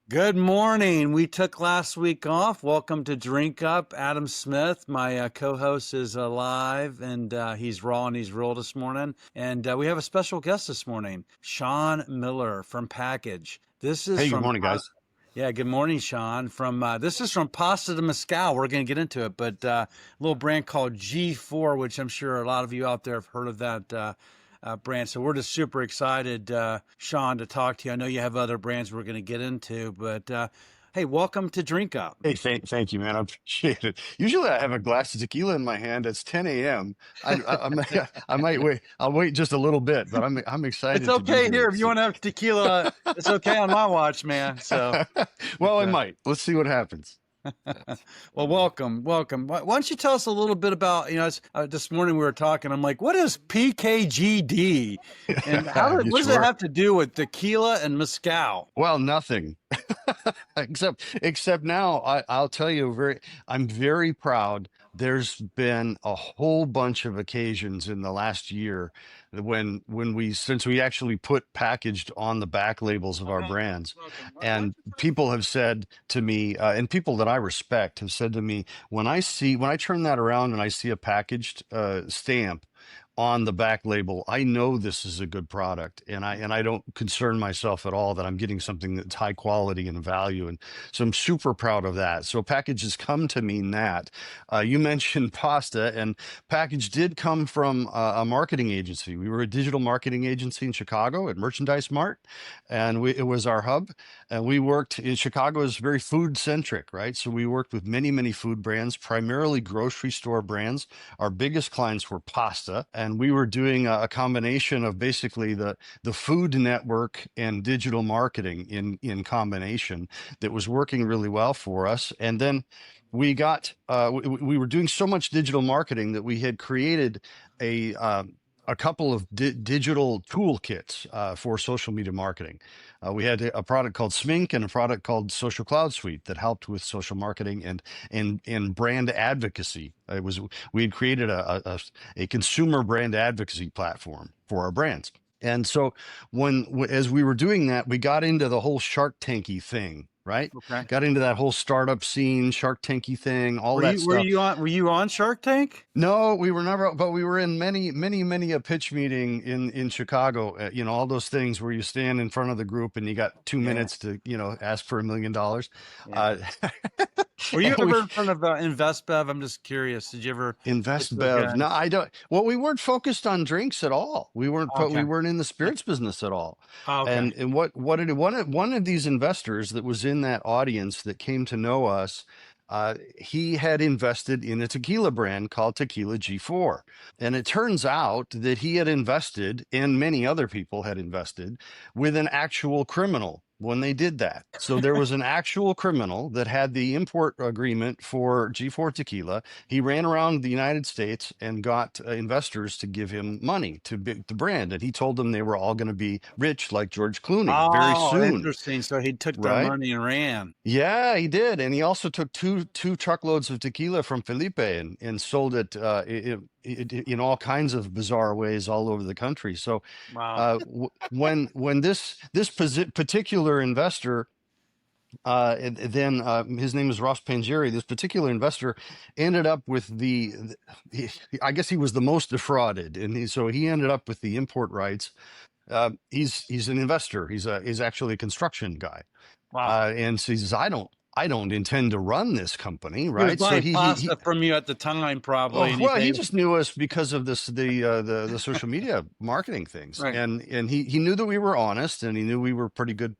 Good morning. We took last week off. Welcome to Drink Up. Adam Smith, my co-host, is alive and he's raw and he's real this morning. And we have a special guest this morning, Sean Miller from Package. This is Hey, good from morning, guys. yeah. Good morning, Sean. From this is from Pasta de Mescal. We're going to get into it, but a little brand called G4, which I'm sure a lot of you out there have heard of that. Brand. So we're just super excited, Sean, to talk to you. I know you have other brands we're going to get into, but hey, welcome to Drink Up. Hey, thank you, man. I appreciate it. Usually, I have a glass of tequila in my hand. It's 10 a.m. I might wait. I'll wait just a little bit, but I'm It's excited to be okay here. here if you want to have tequila. It's okay on my watch, man. So, Well, I uh, might. Let's see what happens. well, welcome, welcome. Why don't you tell us a little bit about, this morning we were talking. I'm like, what is PKGD, and You what does it sure? have to do with tequila and mezcal? Well, nothing. Except now I'll tell you I'm very proud. There's been a whole bunch of occasions in the last year when we since we actually put packaged on the back labels of our Okay, brands, welcome. Why don't and you tell us people have said to me, and people that I respect have said to me, when I turn that around and I see a packaged stamp on the back label, I know this is a good product, and I don't concern myself at all that I'm getting something that's high quality and value, and so I'm super proud of that. So Package has come to mean that. You mentioned pasta, and Package did come from a marketing agency. We were a digital marketing agency in Chicago at Merchandise Mart, and it was our hub. And we worked in Chicago is very food centric, right? So we worked with many food brands, primarily grocery store brands. Our biggest clients were pasta, and we were doing a combination of basically the food network and digital marketing in combination that was working really well for us. And then we were doing so much digital marketing that we had created a couple of digital toolkits for social media marketing. We had a product called Smink and a product called Social Cloud Suite that helped with social marketing and brand advocacy. It was we had created a consumer brand advocacy platform for our brands. And so as we were doing that, we got into the whole Shark Tanky thing, right? Okay. Got into that whole startup scene, Shark Tanky thing, all Were that you were stuff. you on were you on Shark Tank? No, we were never, but we were in many a pitch meeting in Chicago. All those things where you stand in front of the group and you got two Yeah, minutes to, ask for $1 million. yeah. Uh, Were you and we ever in front of InvestBev? I'm just curious. Did you ever get invest those Bev. No, guys? I don't. Well, we weren't focused on drinks at all. We Okay. weren't in the spirits business at all. Oh, okay. And what did one of these investors that was in that audience that came to know us, he had invested in a tequila brand called Tequila G4. And it turns out that he had invested, and many other people had invested, with an actual criminal when they did that. So there was an actual criminal that had the import agreement for G4 Tequila. He ran around the United States and got investors to give him money to the brand. And he told them they were all going to be rich like George Clooney very Oh, soon, interesting. So he took their right? money and ran. Yeah, he did, and he also took two truckloads of tequila from Felipe and sold it, in all kinds of bizarre ways all over the country. So, Wow. when particular investor, and then his name is Ross Pangieri, this particular investor ended up with I guess he was the most defrauded, and so he ended up with the import rights. He's an investor. He's actually a construction guy, Wow. and so he says, I don't intend to run this company, He was right? So buying pasta from you at the time, probably, oh, and he well, he paid. just knew us because of the social media marketing things, Right. and he knew that we were honest, and he knew we were pretty good,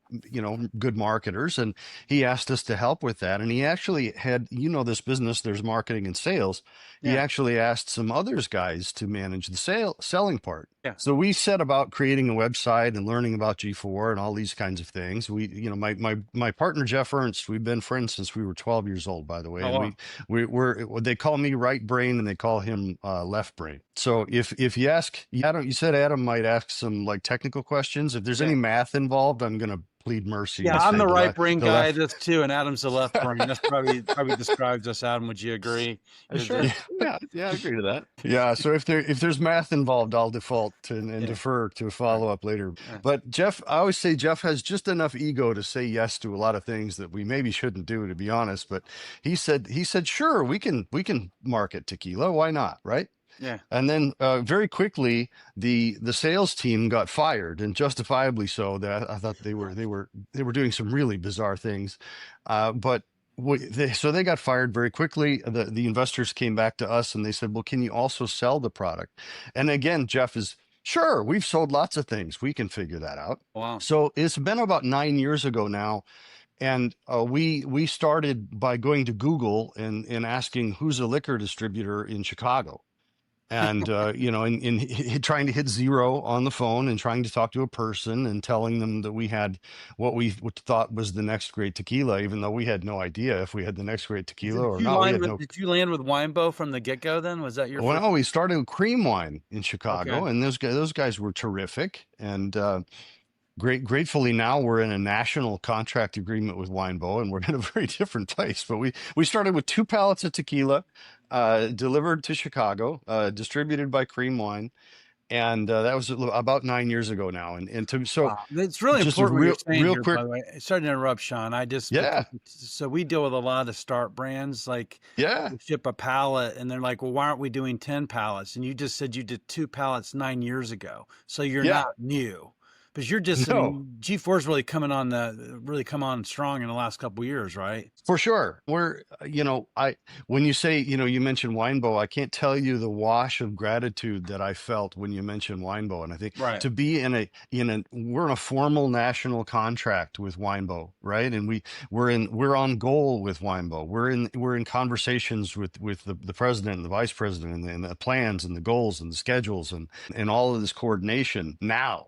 good marketers, and he asked us to help with that. And he actually had, this business, there's marketing and sales. He Yeah. actually asked some others guys to manage the selling part. Yeah. So we set about creating a website and learning about G4 and all these kinds of things. My partner Jeff Ernst, we've been friends since we were 12 years old, by the way, Oh, and wow. they call me right brain and they call him left brain. So if you ask Adam, you said Adam might ask some like technical questions. If there's Yeah. any math involved, I'm gonna plead mercy Yeah, and I'm say the right brain the guy. left. This too, and Adam's the left brain. That's probably describes us. Adam, would you agree? Is Sure. it? Yeah. Yeah. I agree to that. Yeah, so if there's math involved, I'll default to and Yeah. defer to Right. follow up later. Yeah. But Jeff, I always say Jeff has just enough ego to say yes to a lot of things that we maybe shouldn't do, to be honest. But he said sure, we can market tequila, why not, right? Yeah. And then very quickly the sales team got fired, and justifiably so. That I thought they were doing some really bizarre things, but so they got fired very quickly. The investors came back to us and they said, "Well, can you also sell the product?" And again, Jeff is sure. We've sold lots of things. We can figure that out. Wow. So it's been about 9 years ago now, and we started by going to Google and asking who's a liquor distributor in Chicago, and trying to hit zero on the phone and trying to talk to a person and telling them that we had what we thought was the next great tequila, even though we had no idea if we had the next great tequila Did or you not. We line had with? no. Did you land with Winebow from the get go? Then was that your first? Well, we started with cream wine in Okay. Chicago, and those guys were terrific. And gratefully now we're in a national contract agreement with Winebow, and we're in a very different place. But we started with 2 pallets of tequila, delivered to Chicago, distributed by Cream Wine, and that was about 9 years ago now. So Wow, it's really just a important what you're saying real here. quick, By the way, sorry to interrupt, Sean. yeah, So we deal with a lot of the start brands. Like yeah, we ship a pallet, and they're like, "Well, why aren't we doing 10 pallets?" And you just said you did 2 pallets 9 years ago, so you're yeah. not new. But you're just, I No, mean, G4's really come on strong in the last couple of years, right? for sure. When you say, you mentioned Winebow, I can't tell you the wash of gratitude that I felt when you mentioned Winebow. And I think Right. to be we're in a formal national contract with Winebow, right? And we're on goal with Winebow. We're in conversations with the president and the vice president and the plans and the goals and the schedules and all of this coordination now.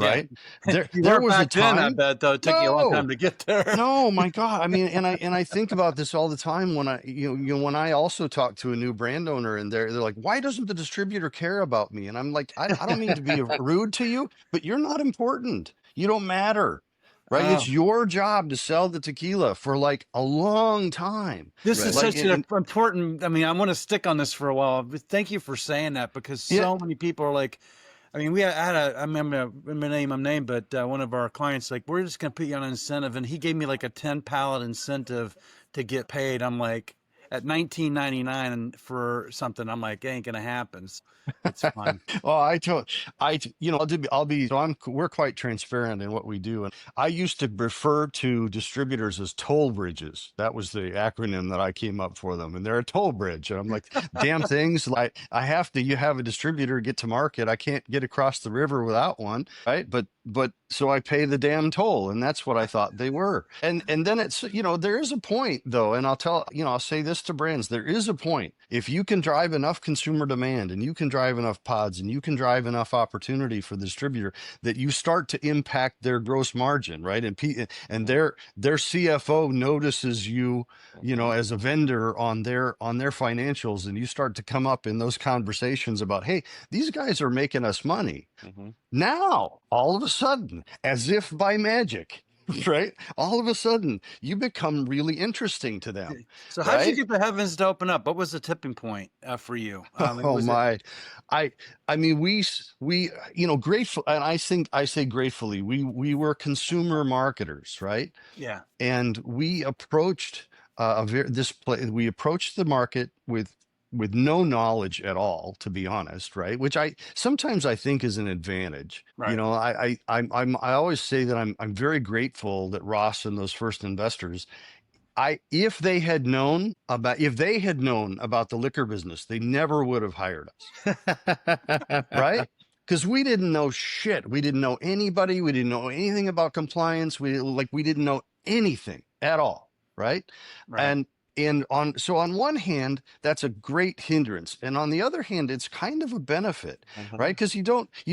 Yeah. Right there, You there weren't was a back then, I time. bet, though. It took you a long No, time to get there. no, my God. I mean, and I think about this all the time when when I also talk to a new brand owner and they're like, why doesn't the distributor care about me? And I'm like, I don't mean to be rude to you, but you're not important. You don't matter, right? It's Oh, your job to sell the tequila for like a long time. this is Right. Like, such an important. I mean, I want to stick on this for a while. But thank you for saying that because yeah, so many people are like, I mean, I remember name him name, but one of our clients like, we're just gonna put you on an incentive, and he gave me like a 10 pallet incentive to get paid. I'm like, at 19.99 for something, I'm like, it ain't gonna happen. It's fine. well, so we're quite transparent in what we do. And I used to refer to distributors as toll bridges. That was the acronym that I came up for them. And they're a toll bridge. And I'm like, damn things. Like you have a distributor get to market. I can't get across the river without one. Right. But so I pay the damn toll. And that's what I thought they were. And then there is a point though. And I'll say this to brands. There is a point. If you can drive enough consumer demand and you can drive enough pods and you can drive enough opportunity for the distributor that you start to impact their gross margin, right? And their CFO notices you, as a vendor on their financials, and you start to come up in those conversations about, hey, these guys are making us money. Mm-hmm. Now, all of a sudden, as if by magic, right? All of a sudden, you become really interesting to them, So how did you right? get the heavens to open up? What was the tipping point for you? Oh Was it? my, I mean, grateful, and I say gratefully, we were consumer marketers, right? Yeah. And we approached we approached the market with no knowledge at all, to be honest, right? Which I sometimes I think is an advantage. Right. I always say that I'm very grateful that Ross and those first investors, if they had known about the liquor business, they never would have hired us, right? Because we didn't know shit. We didn't know anybody. We didn't know anything about compliance. We didn't know anything at all, right? Right. And And on one hand, that's a great hindrance, and on the other hand, it's kind of a benefit, right? Because you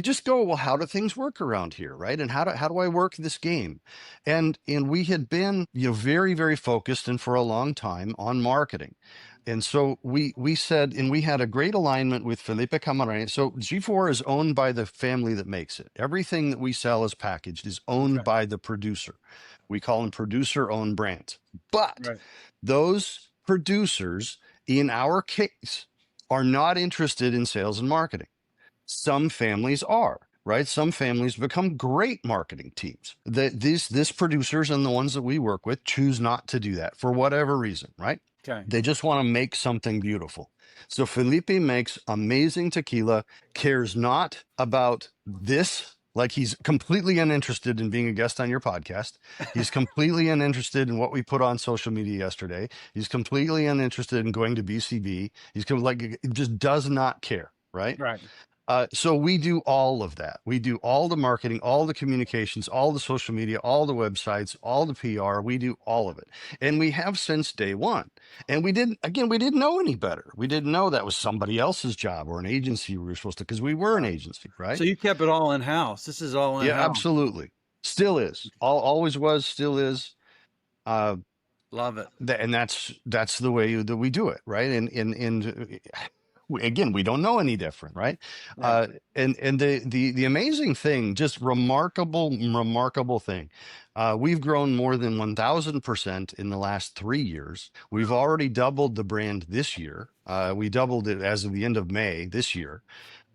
just go, well, how do things work around here, right? And how do I work this game? And we had been, very, very focused and for a long time on marketing. And so we said, and we had a great alignment with Felipe Camarena. So G4 is owned by the family that makes it. Everything that we sell as packaged is owned Okay. by the producer. We call them producer-owned brands. But Right. those producers, in our case, are not interested in sales and marketing. Some families are, right? Some families become great marketing teams. This producers and the ones that we work with choose not to do that for whatever reason, right? Okay. They just want to make something beautiful. So Felipe makes amazing tequila, cares not about this. Like, he's completely uninterested in being a guest on your podcast. He's completely uninterested in what we put on social media yesterday. He's completely uninterested in going to BCB. It just does not care, right? Right. So we do all of that. We do all the marketing, all the communications, all the social media, all the websites, all the PR. We do all of it. And we have since day one. And we didn't know any better. We didn't know that was somebody else's job or an agency we were supposed to, because we were an agency, right? So you kept it all in house. This is all in Yeah, house. absolutely. Still is. Always was, still is. Love it. And that's the way that we do it, right? And again, we don't know any different, right? Right. And the amazing thing, just remarkable thing, we've grown more than 1,000% in the last 3 years. We've already doubled the brand this year. We doubled it as of the end of May this year.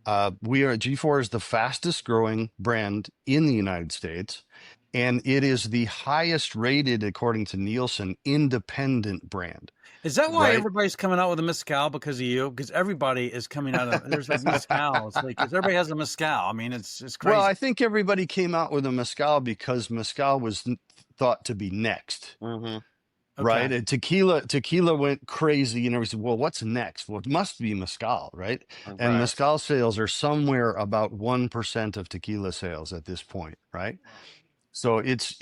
G4 is the fastest growing brand in the United States. And it is the highest rated, according to Nielsen, independent brand. Is that why Right. everybody's coming out with a mezcal because of you? Because everybody is coming out of there's like mezcals, like 'cause everybody has a mezcal. I mean, it's crazy. Well, I think everybody came out with a mezcal because mezcal was thought to be next, right? Okay. And tequila went crazy, and everybody said, "Well, what's next?" Well, it must be mezcal, right? And Right. mezcal sales are somewhere about 1% of tequila sales at this point, right? So it's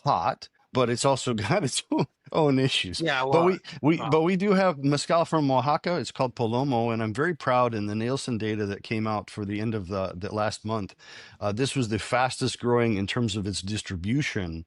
hot, but it's also got its own issues. Yeah. But Well. we do have mezcal from Oaxaca. It's called Palomo, and I'm very proud in the Nielsen data that came out for the end of the last month. This was the fastest growing in terms of its distribution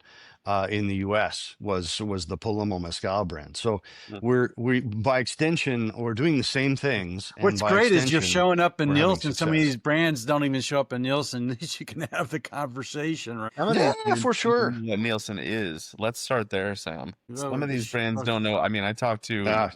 in the U.S. was the Palomo mezcal brand. So we by extension we're doing the same things, and What's by great is you're extension, showing up in we're having Nielsen. So many of success. these brands don't even show up in Nielsen. At least you can have the conversation, right? Some of Yeah, these for dudes sure. don't know what Nielsen is. Let's start there, Sam. Some of these brands Sean? don't know. I mean, I talked to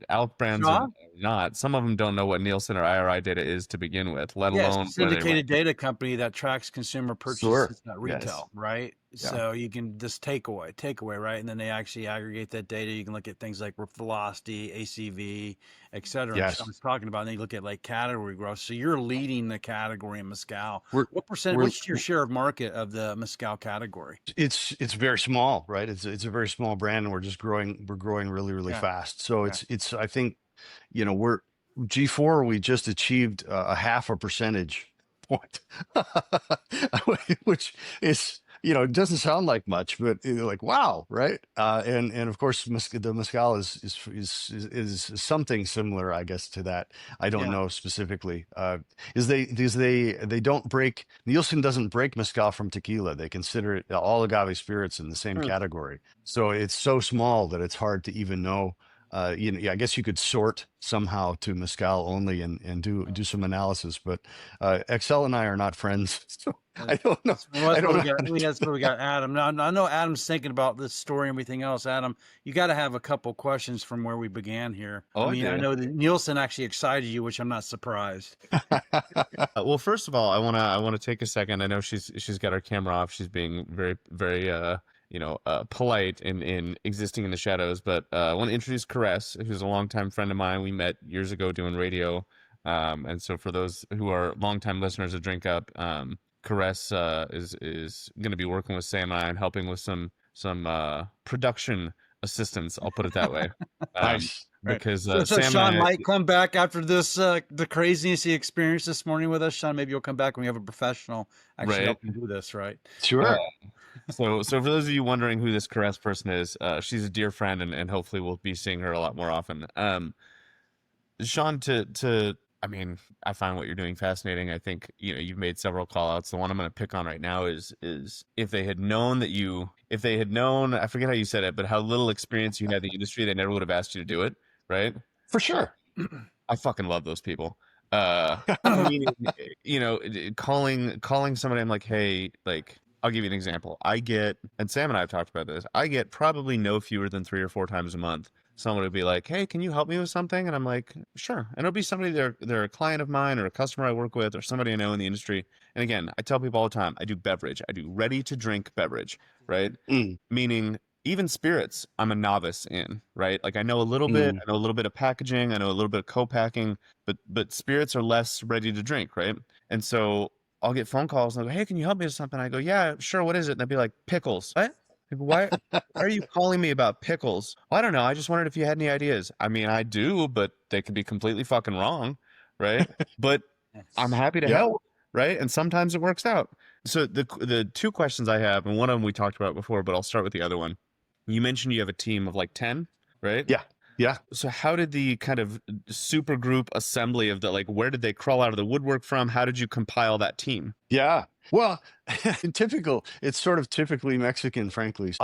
ALP brands and not. Some of them don't know what Nielsen or IRI data is to begin with, let Yeah, alone it's a where they syndicated rank. data company that tracks consumer Sure. purchases at Yes. retail, right? Yeah. So you can just takeaway, right? And then they actually aggregate that data. You can look at things like velocity, ACV, et cetera. Yes. I was talking about, and then you look at like category growth. So you're leading the category in mezcal. We're- What percent? we're- What's your share of market of the mezcal category? It's very small, right? It's a very small brand, and we're growing really Yeah. fast. So it's I think, we're G4, we just achieved a half a percentage point, which is, it doesn't sound like much, but like, wow, right? And of course, the mezcal is something similar, I guess, to that. I don't Yeah. know specifically. They don't break, Nielsen doesn't break mezcal from tequila. They consider it all agave spirits in the same category. So it's so small that it's hard to even know. I guess you could sort somehow to mezcal only and do some analysis, but Excel and I are not friends, so I don't know. Well, I don't know. that's where we got Adam. Now, I know Adam's thinking about this story and everything else. Adam, you got to have a couple questions from where we began here. Oh, I mean, I do. know that Nielsen actually excited you, which I'm not surprised. Well, first of all, I wanna take a second. I know she's got her camera off. She's being very very polite in existing in the shadows. But I want to introduce Caress, who's a longtime friend of mine. We met years ago doing radio. And so for those who are longtime listeners of Drink Up, Caress is going to be working with Sam and I and helping with some production assistance. I'll put it that way. Nice. Because So Sam Sean and I, might come back after this, the craziness he experienced this morning with us. Sean, maybe you'll come back when we have a professional actually Right. helping do this, right? Sure. So for those of you wondering who this Caress person is, she's a dear friend, and hopefully we'll be seeing her a lot more often. Sean, I mean, I find what you're doing fascinating. I think, you've made several call outs. The one I'm going to pick on right now is if they had known if they had known, I forget how you said it, but how little experience you had in the industry, they never would have asked you to do it, right? For sure. I fucking love those people. Meaning, calling somebody, I'm like, hey, like, I'll give you an example. And Sam and I have talked about this. I get probably no fewer than 3 or 4 times a month. Someone would be like, hey, can you help me with something? And I'm like, sure. And it'll be somebody, they're a client of mine or a customer I work with or somebody I know in the industry. And again, I tell people all the time, I do beverage. I do ready to drink beverage, right? Mm, Meaning even spirits, I'm a novice in, right? Like I know a little bit, mm. I know a little bit of packaging, I know a little bit of co-packing, but spirits are less ready to drink, right? And so I'll get phone calls and I go, hey, can you help me with something? I go, yeah, sure. What is it? And they'll be like, pickles. What? I go, why are you calling me about pickles? Well, I don't know. I just wondered if you had any ideas. I mean, I do, but they could be completely fucking wrong, right? But I'm Yes. happy to Yeah. help, right? And sometimes it works out. So the two questions I have, and one of them we talked about before, but I'll start with the other one. You mentioned you have a team of like 10, right? Yeah. Yeah. So how did the kind of super group assembly of where did they crawl out of the woodwork from? How did you compile that team? Yeah. Well, it's sort of typically Mexican, frankly. So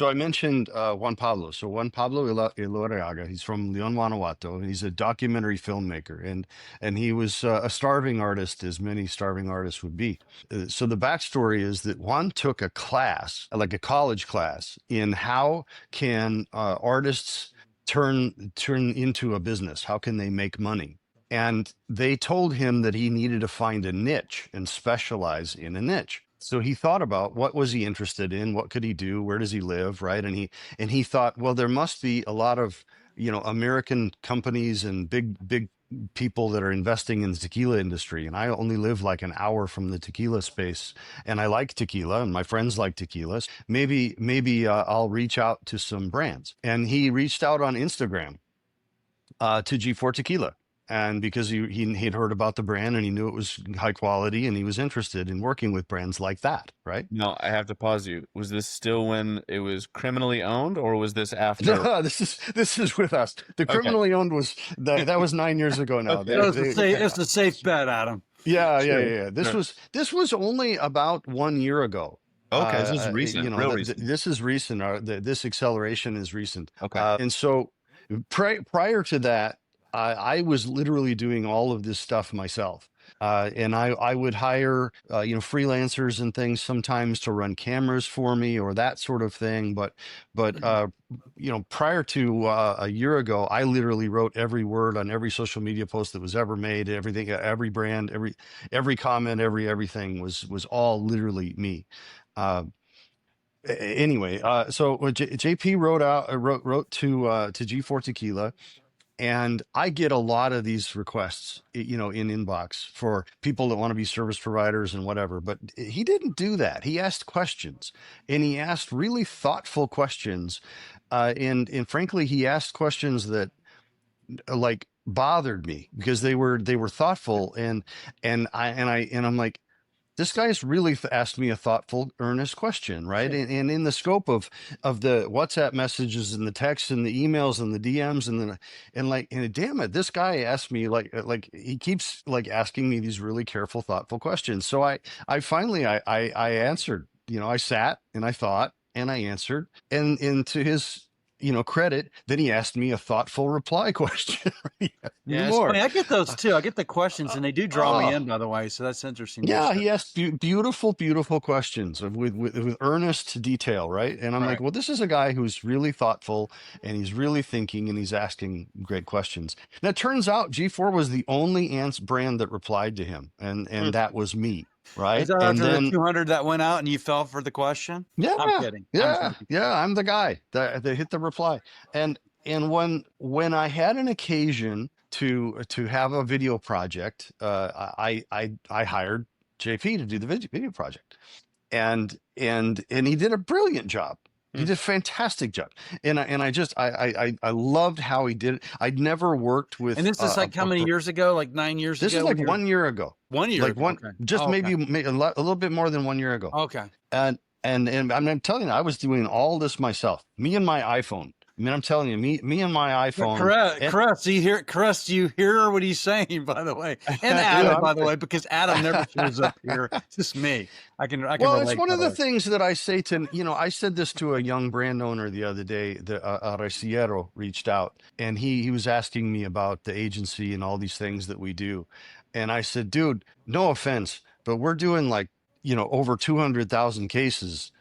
I mentioned Juan Pablo. So Juan Pablo Iloreaga, he's from León, Guanajuato, and he's a documentary filmmaker, and he was a starving artist, as many starving artists would be. So the backstory is that Juan took a class, like a college class, in how can artists turn into a business? How can they make money? And they told him that he needed to find a niche and specialize in a niche. So he thought about what was he interested in, what could he do, where does he live, right? And he thought, well, there must be a lot of, American companies and big people that are investing in the tequila industry. And I only live like an hour from the tequila space, and I like tequila, and my friends like tequilas. Maybe I'll reach out to some brands. And he reached out on Instagram to G4 Tequila. And because he'd heard about the brand and he knew it was high quality and he was interested in working with brands like that, right? No, I have to pause you. Was this still when it was criminally owned, or was this after? No, this is with us. The Okay. criminally owned was that was 9 years ago now. Okay. It's a safe bet, Adam. Yeah. Sure. This was only about 1 year ago. Okay, so this is recent, real recent. This is recent. This acceleration is recent. Okay. And so prior to that, I was literally doing all of this stuff myself. And I would hire, freelancers and things sometimes to run cameras for me or that sort of thing. But, prior to a year ago, I literally wrote every word on every social media post that was ever made. Everything, every brand, every comment, everything was all literally me. Anyway, so JP wrote to G4 Tequila. And I get a lot of these requests, in inbox for people that want to be service providers and whatever. But he didn't do that. He asked questions, and he asked really thoughtful questions. And frankly, he asked questions that like bothered me because they were thoughtful. And I'm like, this guy's really asked me a thoughtful, earnest question, right? Sure. And in the scope of the WhatsApp messages and the texts and the emails and the DMs and damn it, this guy asked me like he keeps like asking me these really careful, thoughtful questions. So I finally I answered. I sat and I thought and I answered, and to his credit, then he asked me a thoughtful reply question. Yeah, it's funny. I get those too. I get the questions, and they do draw me in, by the way. So that's interesting. Yeah, he asked beautiful questions with earnest detail, right? And I'm like, well, this is a guy who's really thoughtful and he's really thinking and he's asking great questions. Now, it turns out G4 was the only ants brand that replied to him, and that was me, right? Is that And after then the 200 that went out and you fell for the question? yeah, I'm kidding. I'm the guy that hit the reply. And when I had an occasion to have a video project, I hired JP to do the video project, and he did a brilliant job. He did a fantastic job, and I loved how he did it. I'd never worked And with this is like how many years ago? Like 9 years this is ago like when you're 1 year ago, 1 year like ago. one Okay. just Oh, okay. maybe a little bit more than 1 year ago. Okay. And I'm telling you, I was doing all this myself. Me and my iPhone. I mean, I'm telling you, me and my iPhone. And Caress, do you hear what he's saying, by the way? And you know, Adam, by the way, because Adam never shows up here. It's just me. I can well, it's relate, one by of the the way. things that I say to, I said this to a young brand owner the other day. The Raciero reached out, and he was asking me about the agency and all these things that we do. And I said, dude, no offense, but we're doing like, over 200,000 cases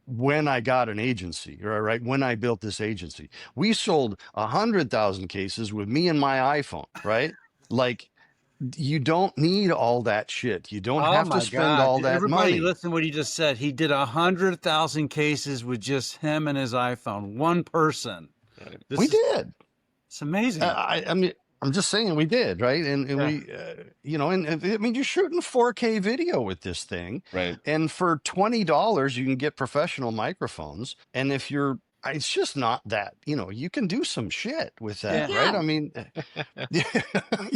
when I got an agency, right? When I built this agency, we sold 100,000 cases with me and my iPhone, right? Like, you don't need all that shit. You don't Oh have to my spend God. all that Everybody money. listen to what he just said. He did 100,000 cases with just him and his iPhone. One person. Right. We This is did. it's amazing. I mean, I'm just saying we did, right? And Yeah. we, and I mean, you're shooting 4K video with this thing, Right. and for $20, you can get professional microphones. And if you're, it's just not that, you can do some shit with You that, Yeah. right? I can. mean,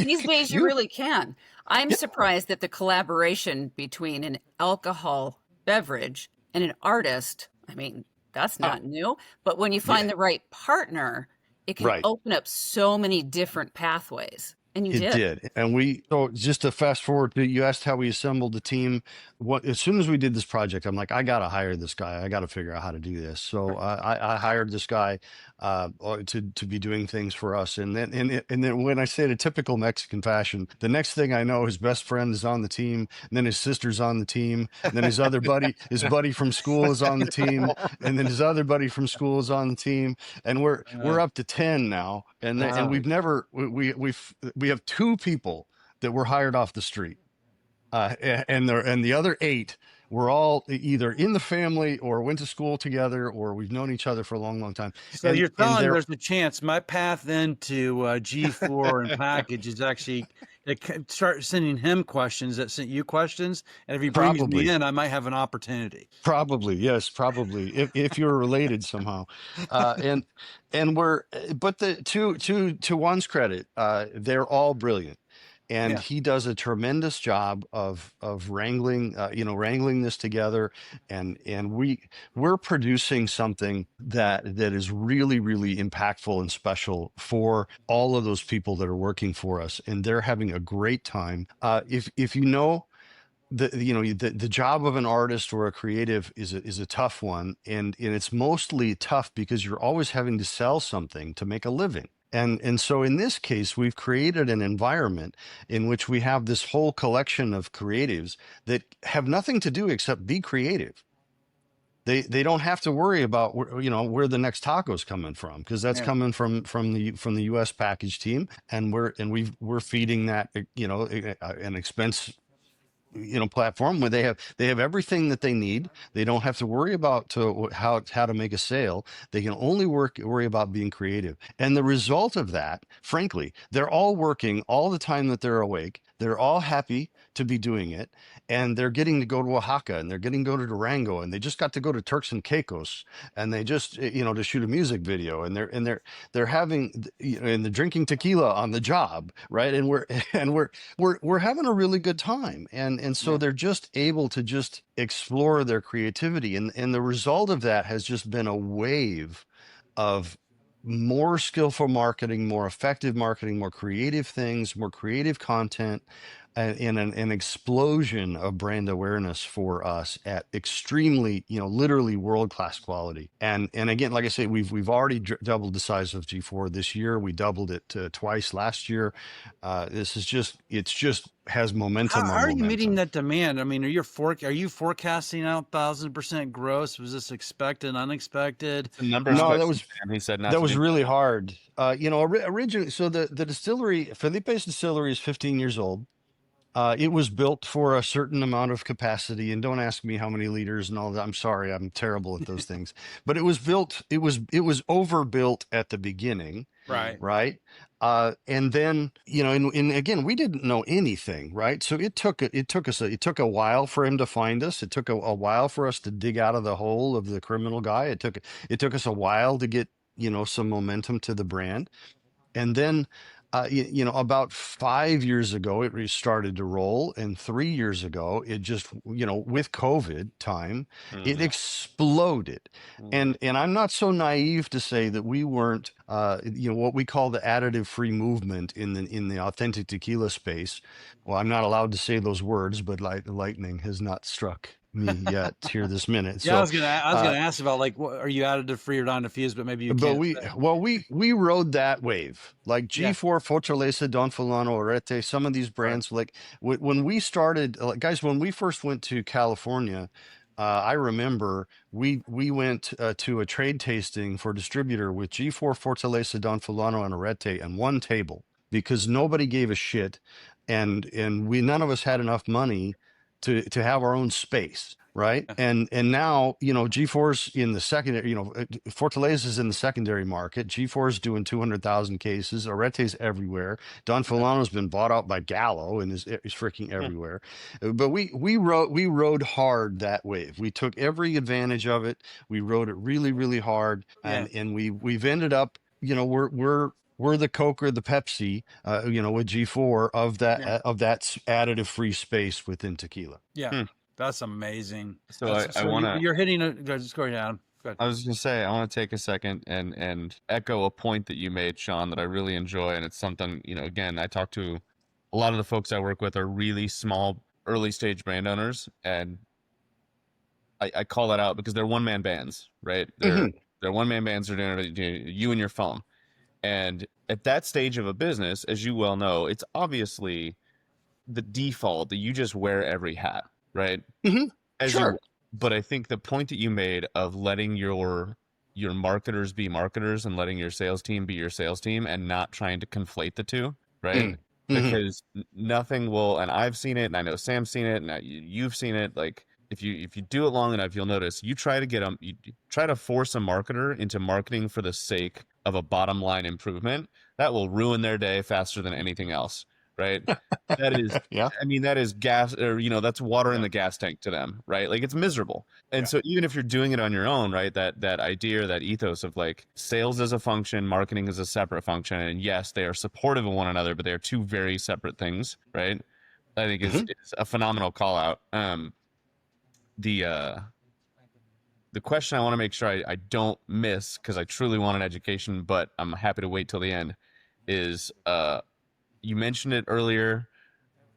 These days, you you, really can. I'm yeah, surprised that the collaboration between an alcohol beverage and an artist, I mean, that's uh, not new. But when you yeah, find the right partner, it can right. open up so many different pathways. And you It did. did. And so just to fast forward, you asked how we assembled the team. As soon as we did this project, I'm like, I got to hire this guy. I got to figure out how to do this. So I hired this guy to be doing things for us. And then when I say it a typical Mexican fashion, the next thing I know, his best friend is on the team. And then his sister's on the team. And then his buddy from school is on the team. And then his other buddy from school is on the team. And we're up to 10 now. And Wow. we've never, we have 2 people that were hired off the street, and the other 8 were all either in the family or went to school together, or we've known each other for a long, long time. So And you're and telling me they're there's a chance my path into G4 and package is actually start sending him questions that sent you questions, and if he brings me probably, in, I might have an opportunity. yes, probably if you're related somehow, and but to one's credit, they're all brilliant. And Yeah. he does a tremendous job of wrangling this together, and we're producing something that is really, really impactful and special for all of those people that are working for us, and they're having a great time. If you know the job of an artist or a creative is a tough one, and it's mostly tough because you're always having to sell something to make a living. And so in this case, we've created an environment in which we have this whole collection of creatives that have nothing to do except be creative. They don't have to worry about where the next taco's coming from, because that's Yeah. coming from the US package team, and we're feeding that an expense platform where they have everything that they need. They don't have to worry about how to make a sale. They can only worry about being creative. And the result of that, frankly, they're all working all the time that they're awake. They're all happy to be doing it, and they're getting to go to Oaxaca, and they're getting to go to Durango, and they just got to go to Turks and Caicos, and they just to shoot a music video, and they're having and they're drinking tequila on the job, right? And we're having a really good time, and so Yeah. they're just able to just explore their creativity, and the result of that has just been a wave of more skillful marketing, more effective marketing, more creative things, more creative content, and an explosion of brand awareness for us at extremely, literally world-class quality. And again, like I say, we've already doubled the size of G4 this year. We doubled it twice last year. It's just has momentum How on are you meeting momentum. that demand? I mean, are you forecasting out 1,000% gross? Was this expected, unexpected? It's a numbers No, question, man. He said not that to was do. really hard. Originally, so the distillery, Felipe's distillery, is 15 years old. It was built for a certain amount of capacity, and don't ask me how many liters and all that. I'm sorry, I'm terrible at those things. But it was built. It was overbuilt at the beginning, Right. right? And then, and again, we didn't know anything, right? So it took a while for him to find us. It took a while for us to dig out of the hole of the criminal guy. It took us a while to get, some momentum to the brand. And then, about 5 years ago, it started to roll. And 3 years ago, it just, with COVID time, it Mhm. exploded. Mhm. And I'm not so naive to say that we weren't, what we call the additive free movement in the authentic tequila space. Well, I'm not allowed to say those words, but lightning has not struck me yet here this minute. Yeah, So, I was uh, gonna ask about like, are you additive free or non-diffused? But maybe you but can't we say. well we rode that wave like Yeah, G4, Fortaleza, Don Fulano, Orete, some of these right. brands like when we started, guys, when we first went to California, I remember we went to a trade tasting for distributor with G4, Fortaleza, Don Fulano, and Orete and one table because nobody gave a shit, and we none of us had enough money to have our own space, right? Yeah, And now, G4's in the secondary, Fortaleza is in the secondary market. G4 is doing 200,000 cases. Arete's everywhere. Don yeah, Fulano's been bought out by Gallo and is freaking everywhere. But we rode hard that wave. We took every advantage of it. We rode it really, really hard, yeah, and we've ended up, we're the Coke or the Pepsi, with G4 yeah, of that additive free space within tequila. yeah. Hmm. That's amazing. So I So want to. you're hitting a. Just going down. Good. I was gonna say I want to take a second and echo a point that you made, Sean, that I really enjoy, and it's something again I talk to a lot of the folks I work with are really small, early stage brand owners, and I call that out because they're one man bands, right? They're one man bands. They're doing it, you and your phone, and at that stage of a business, as you well know, it's obviously the default that you just wear every hat, right? Hmm. As you, Sure. but I think the point that you made of letting your marketers be marketers and letting your sales team be your sales team and not trying to conflate the two, right? Mm. Hmm. Because nothing will, and I've seen it, and I know Sam's seen it, and you've seen it. Like if you do it long enough, you'll notice. You try to get them, you try to force a marketer into marketing for the sake of a bottom line improvement. That will ruin their day faster than anything else, right? That is, Yeah. I mean, that is gas, or that's water in Yeah, the gas tank to them, right? Like it's miserable. And yeah, so even if you're doing it on your own, right, that idea or that ethos of like sales as a function, marketing is a separate function, and yes, they are supportive of one another, but they are two very separate things, right? I think is Hmm. is a phenomenal call out. The uh the question I want to make sure I don't miss because I truly want an education, but I'm happy to wait till the end. Is you mentioned it earlier,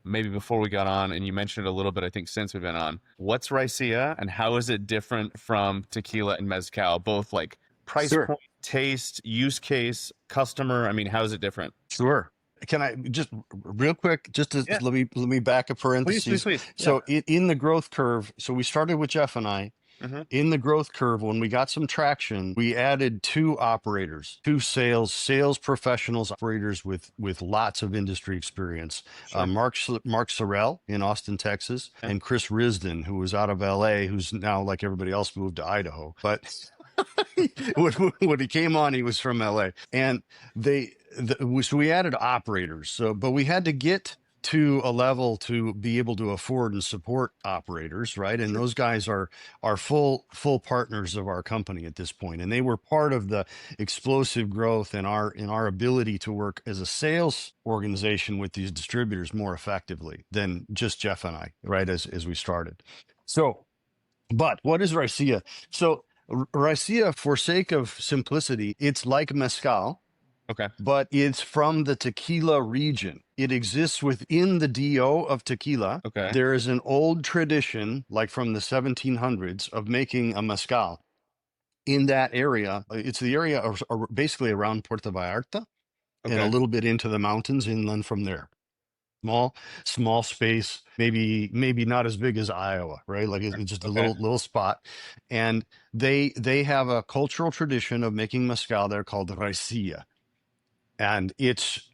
maybe before we got on, and you mentioned it a little bit, I think, since we've been on. What's Racia and how is it different from tequila and mezcal? Both like price Sure. point, taste, use case, customer. I mean, how is it different? Sure. Can I just real quick, just to Yeah, let me back a please, please, parentheses. please. Yeah. So in the growth curve, so we started with Jeff and I. Mm-hmm. In the growth curve, when we got some traction, we added two operators, two sales professionals, operators with lots of industry experience. Sure. Mark Sorrell in Austin, Texas, Yeah. and Chris Risden, who was out of LA, who's now, like everybody else, moved to Idaho. But when he came on, he was from LA, and so we added operators. So, but we had to get to a level to be able to afford and support operators, right? And Sure. those guys are full partners of our company at this point, and they were part of the explosive growth in our ability to work as a sales organization with these distributors more effectively than just Jeff and I, right? As we started. So, but what is Racia? So Racia, for sake of simplicity, it's like mezcal, Okay. but it's from the tequila region. It exists within the DO of tequila. Okay. There is an old tradition, like from the 1700s, of making a mezcal in that area. It's the area basically around Puerto Vallarta and a Okay. little bit into the mountains inland from there. Small space, maybe not as big as Iowa, right? Like it's just a Okay. little spot. And they have a cultural tradition of making mezcal there called Racia, and it's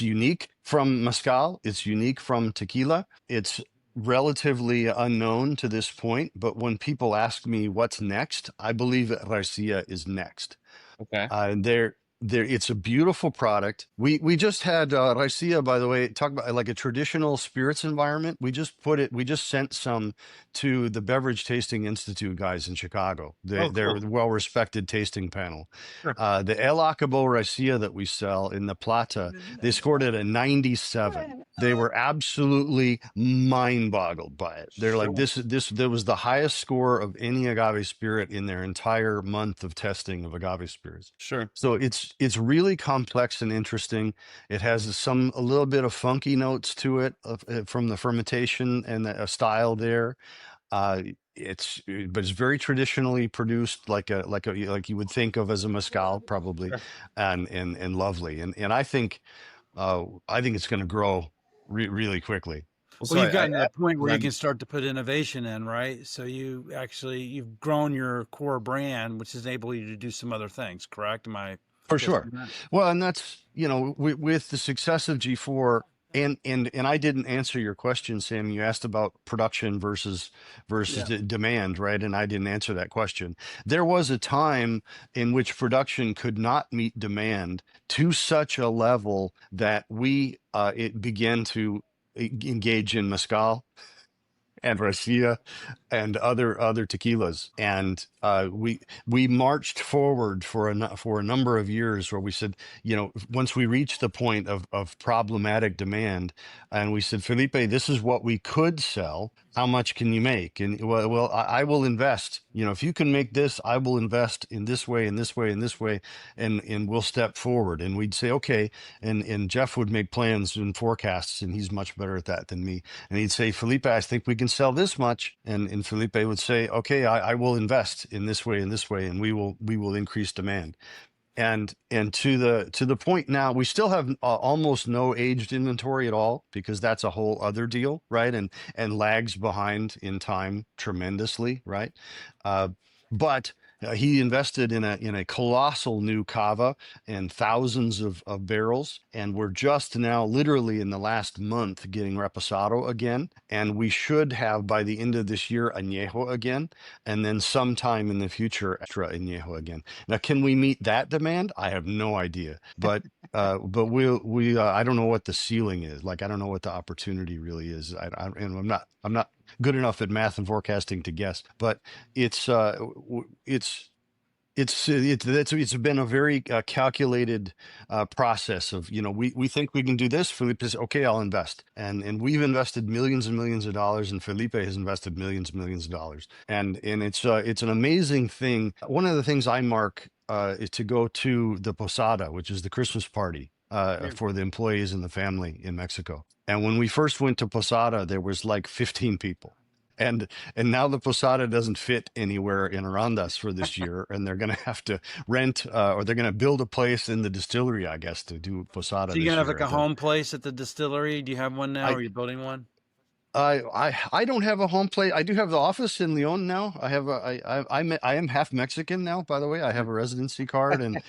unique from mezcal. It's unique from tequila. It's relatively unknown to this point, but when people ask me what's next, I believe that Racia is next. Okay. There It's a beautiful product. We just had Racia, by the way, talk about like a traditional spirits environment. We just sent some to the Beverage Tasting Institute guys in Chicago. Oh, They're cool. a well-respected tasting panel. Sure. The El Acabo Racia that we sell in the Plata, they scored it a 97. They were absolutely mind-boggled by it. They're like, Sure. there was the highest score of any agave spirit in their entire month of testing of agave spirits. Sure. So it's really complex and interesting. It has a little bit of funky notes to it from the fermentation and a style there. Uh, but it's very traditionally produced, like you would think of as a mezcal, probably, Sure. and lovely. And I think it's going to grow really quickly. Well, Well, so you've gotten to the point where you I'm- can start to put innovation in, right? So you've grown your core brand, which has enabled you to do some other things, correct? Am I For guessing sure. that? Well, and that's, with the success of G4, and I didn't answer your question, Sam. You asked about production versus Yeah. demand, right? And I didn't answer that question. There was a time in which production could not meet demand to such a level that it began to engage in mezcal and Racia and other tequilas, and we marched forward for a number of years where we said, once we reached the point of problematic demand, and we said, Felipe, this is what we could sell. How much can you make? And I will invest. If you can make this, I will invest in this way, in this way, in this way, and we'll step forward. And we'd say, okay, and Jeff would make plans and forecasts, and he's much better at that than me. And he'd say, Felipe, I think we can sell this much. And Felipe would say, okay, I will invest in this way, and we will increase demand. And to the point now, we still have almost no aged inventory at all, because that's a whole other deal, right? And lags behind in time tremendously, right? But he invested in a colossal new cava and thousands of barrels, and we're just now, literally in the last month, getting reposado again, and we should have by the end of this year añejo again, and then sometime in the future extra añejo again. Now, can we meet that demand? I have no idea, but I don't know what the ceiling is. Like, I don't know what the opportunity really is. And I'm not good enough at math and forecasting to guess, but it's it's been a very calculated process of, we think we can do this. Felipe says, okay, I'll invest, and we've invested millions and millions of dollars, and Felipe has invested millions and millions of dollars, and it's an amazing thing. One of the things I mark is to go to the posada, which is the Christmas party for the employees and the family in Mexico. And when we first went to posada, there was like 15 people. And now the posada doesn't fit anywhere in Arandas for this year, and they're going to have to rent, or they're going to build a place in the distillery, I guess, to do posada. So you're this gonna have year like a at the- home place at the distillery? Do you have one now? I- Or are you building one? I don't have a home place. I do have the office in Leon now. I am half Mexican now, by the way. I have a residency card, and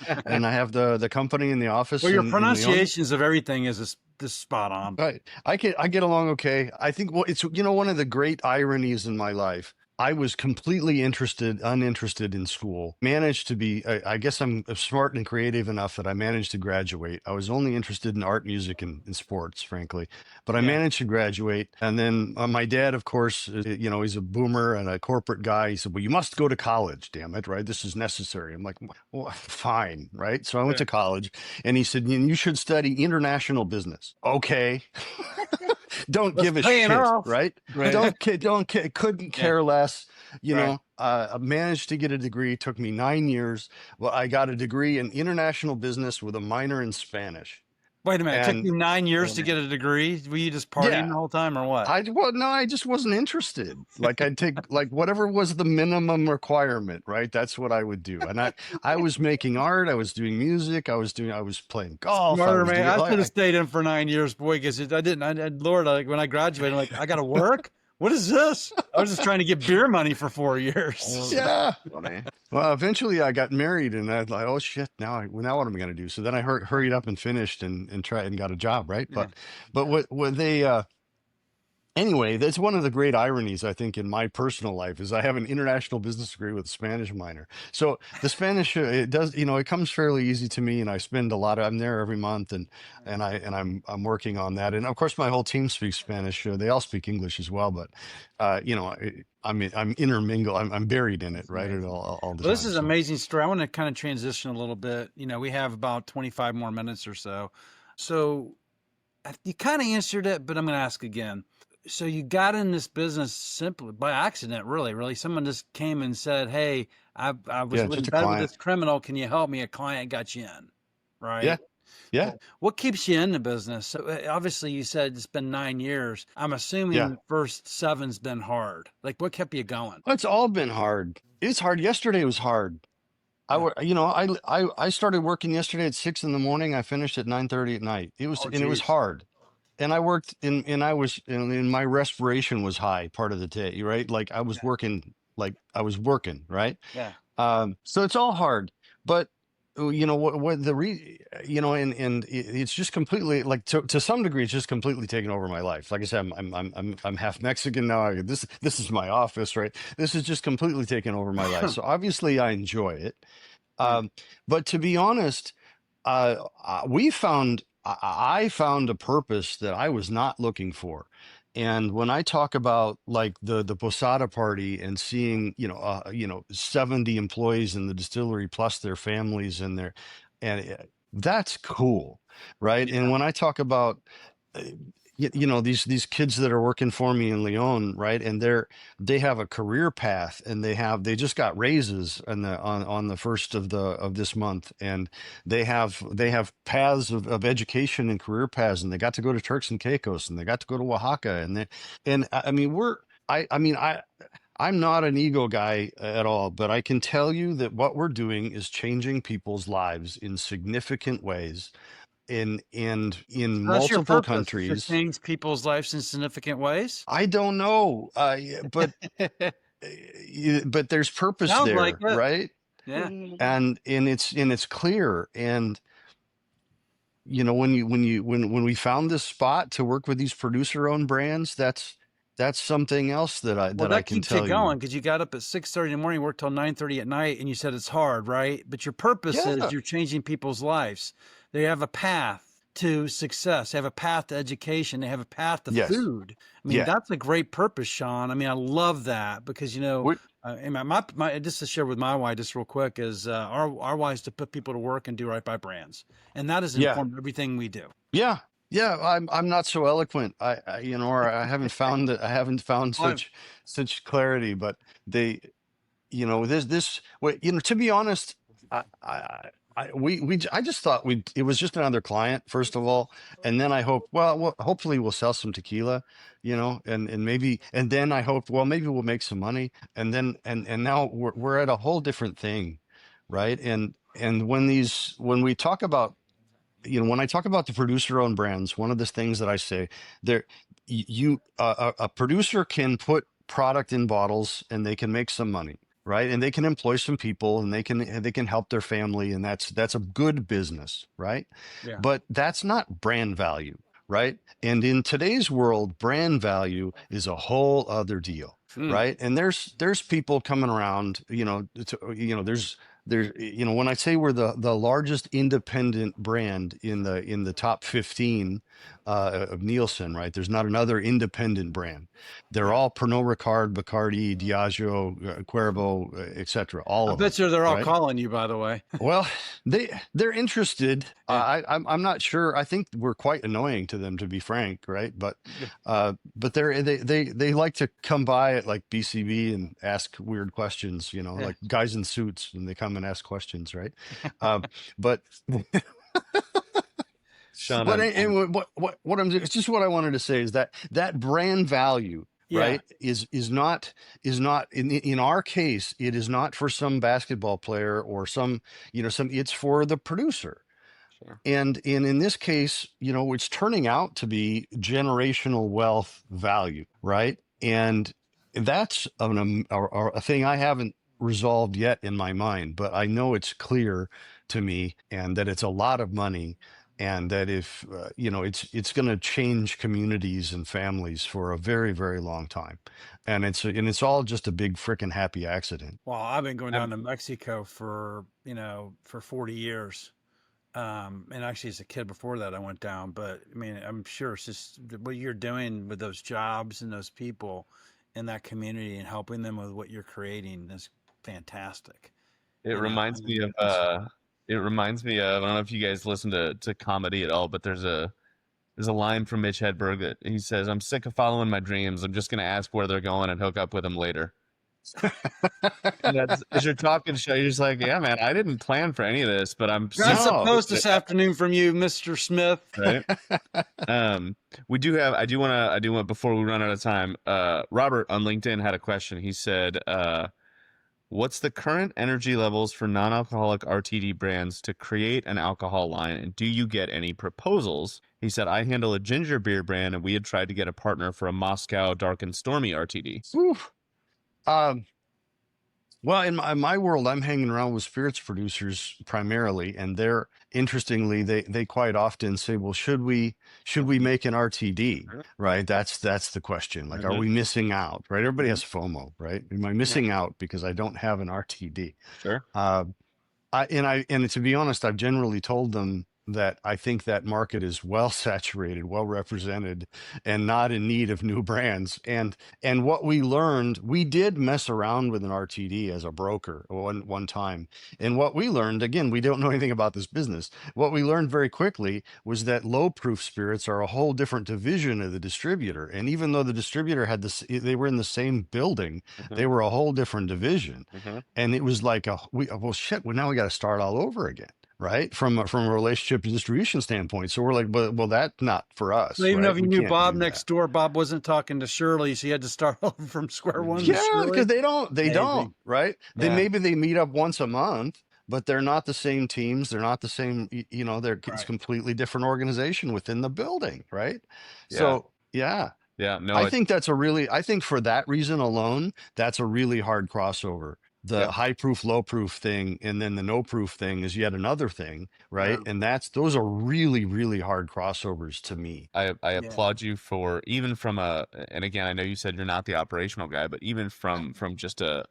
I have the company in the office. Well, your in Leon. pronunciations of everything is this spot on. Right. I get along okay. I think, well, it's, one of the great ironies in my life. I was completely uninterested in school. Managed to be, I guess I'm smart and creative enough that I managed to graduate. I was only interested in art, music, and sports, frankly. But I Yeah. managed to graduate. And then my dad, of course, he's a boomer and a corporate guy. He said, well, you must go to college, damn it, right? This is necessary. I'm like, well, fine, right? So I went to college, and he said, you should study international business. Okay. Don't give a paying shit, off. right? Right. Couldn't care less. I managed to get a degree. Took me 9 years. Well, I got a degree in international business with a minor in Spanish. Wait a minute. It took And you 9 years to get a degree. Were you just partying Yeah. the whole time, or what? No, I just wasn't interested. Like, I'd take like whatever was the minimum requirement, right? That's what I would do. And I was making art. I was doing music. I was playing golf. Smarter, was man. doing- I should have stayed in for 9 years, boy, because I didn't. Lord, when I graduated, I'm like, I got to work. What is this? I was just trying to get beer money for 4 years. Yeah. Well, eventually I got married, and I was like, oh shit, now what am I going to do? So then I hurried up and finished and tried and got a job, right? Yeah. But what they Anyway, that's one of the great ironies, I think, in my personal life is I have an international business degree with a Spanish minor. So the Spanish, it does, it comes fairly easy to me, and I spend a lot of, I'm there every month, and I'm working on that. And of course, my whole team speaks Spanish. They all speak English as well, but I'm intermingled. I'm buried in it, That's right, amazing. all the Well, this time. is an So amazing story. I want to kind of transition a little bit. We have about 25 more minutes or so. So you kind of answered it, but I'm going to ask again. So you got in this business simply by accident, really, really. Someone just came and said, "Hey, I was yeah, in just a bed with client. this criminal. Can you help me?" A client got you in, Yeah, right? yeah, What keeps you in the business? So obviously you said it's been 9 years. I'm yeah. assuming first seven's been hard. Like what kept you going? It's all been hard. It's hard. Yesterday was hard. Yeah. I started working yesterday at 6 in the morning. I finished at 9:30 at night. Oh, And it was geez. hard. And I worked in, and I was, and my respiration was high part of the day, right? Yeah. Like I was working, right? Yeah. So it's all hard, but what the it's just completely like to some degree, it's just completely taken over my life. Like I said, I'm half Mexican now. This is my office, right? This is just completely taken over my life. So obviously I enjoy it. Yeah. But to be honest, I found a purpose that I was not looking for. And when I talk about like the posada party and seeing, 70 employees in the distillery plus their families that's cool, right? And Yeah. when I talk about uh, these kids that are working for me in Leon, right? And they have a career path, and they just got raises on the first of this month, and they have paths of education and career paths, and they got to go to Turks and Caicos, and they got to go to Oaxaca, and I mean I'm not an ego guy at all, but I can tell you that what we're doing is changing people's lives in significant ways in So that's your multiple purpose, is to countries. change people's lives in significant ways? I don't know, but there's purpose Sounds like there, it. right? Yeah. And it's clear. And when we found this spot to work with these producer-owned brands, that's something else that I Well, that I that can keeps you tell you. going because you got up at 6:30 in the morning, worked till 9:30 at night, and you said it's hard, right? But your purpose is Yeah. you're changing people's lives. They have a path to success. They have a path to education. They have a path to Yes. food. I mean, Yeah. that's a great purpose, Sean. I mean, I love that because We, and my just to share with my wife just real quick is our why is to put people to work and do right by brands, and that has yeah. informed everything we do. Yeah. Yeah. I'm not so eloquent. Or I haven't found Well, such clarity, but they to be honest, I just thought it was just another client, first of all. And then I hope, well, hopefully we'll sell some tequila, and maybe, and then I hope, well, maybe we'll make some money. And now we're at a whole different thing. Right. And when we talk about, when I talk about the producer owned brands, one of the things that I say there, a producer can put product in bottles and they can make some money, right? And they can employ some people, and they can help their family, and that's a good business, right? yeah. But that's not brand value, right? And in today's world, brand value is a whole other deal, Mm. right? And there's people coming around, there's when I say we're the largest independent brand in the top 15 of Nielsen, right? There's not another independent brand. They're Yeah. all Pernod Ricard, Bacardi, Diageo, Cuervo, etc. All I of them, bet you they're all right? calling you, by the way. Well, they're interested. Yeah. I'm not sure. I think we're quite annoying to them, to be frank, right? Yeah. But they like to come by at like BCB and ask weird questions, Yeah. like guys in suits, and they come and ask questions, right? But Sean, but I'm and what it's just what I wanted to say is that brand value, Yeah. right, is not in our case, it is not for some basketball player or some it's for the producer. sure. And in this case, it's turning out to be generational wealth value, right? And that's a thing I haven't resolved yet in my mind, but I know it's clear to me, and that it's a lot of money. and that if it's going to change communities and families for a very, very long time, and it's all just a big freaking happy accident. Well, I've been going I'm, down to Mexico for 40 years. And actually, as a kid before that, I went down. But I mean, I'm sure it's just what you're doing with those jobs and those people in that community and helping them with what you're creating is fantastic. it I reminds me mean, of it reminds me of, I don't know if you guys listen to comedy at all, but there's a line from Mitch Hedberg that he says, "I'm sick of following my dreams. I'm just gonna ask where they're going and hook up with them later." And that's, as you're talking, show, you're just like, yeah, man, I didn't plan for any of this, but I'm that's super a No. post this afternoon from you, Mr. Smith. right. We do have, I do want, before we run out of time, Robert on LinkedIn had a question. He said, what's the current energy levels for non-alcoholic RTD brands to create an alcohol line? And do you get any proposals? He said, I handle a ginger beer brand and we had tried to get a partner for a Moscow Dark and Stormy RTD. Oof. Um, Well, in my world, I'm hanging around with spirits producers primarily, and they're interestingly, they quite often say, "Well, should we make an RTD?" Right? That's the question. Like, are Mhm. we missing out? Right? Everybody Mhm. has FOMO, right? Am I Yeah, missing out because I don't have an RTD? sure. Uh, and to be honest, I've generally told them that I think that market is well saturated, well represented, and not in need of new brands. And what we learned, we did mess around with an RTD as a broker one time. And what we learned, again, we don't know anything about this business. What we learned very quickly was that low proof spirits are a whole different division of the distributor. And even though the distributor had this, they were in the same building, they Mhm. were a whole different division. Mhm. And it was like well shit, well now we got to start all over again, right, from a relationship and distribution standpoint. So we're like, well that's not for So us, even though right? if you We knew can't Bob do that. next door, Bob wasn't talking to Shirley, so you had to start over from square one with Yeah, because Shirley. they don't, Amazing. right? They Yeah. maybe they meet up once a month, but they're not the same teams, they're not the same, it's Right. completely different organization within the building, right? Yeah. So yeah, Yeah. No, I think for that reason alone, that's a really hard crossover. yeah. The high proof, low proof thing, and then the no proof thing is yet another thing, right? Yeah. And those are really, really hard crossovers to me. I Yeah. applaud you for, even from a, and again, I know you said you're not the operational guy, but even from just a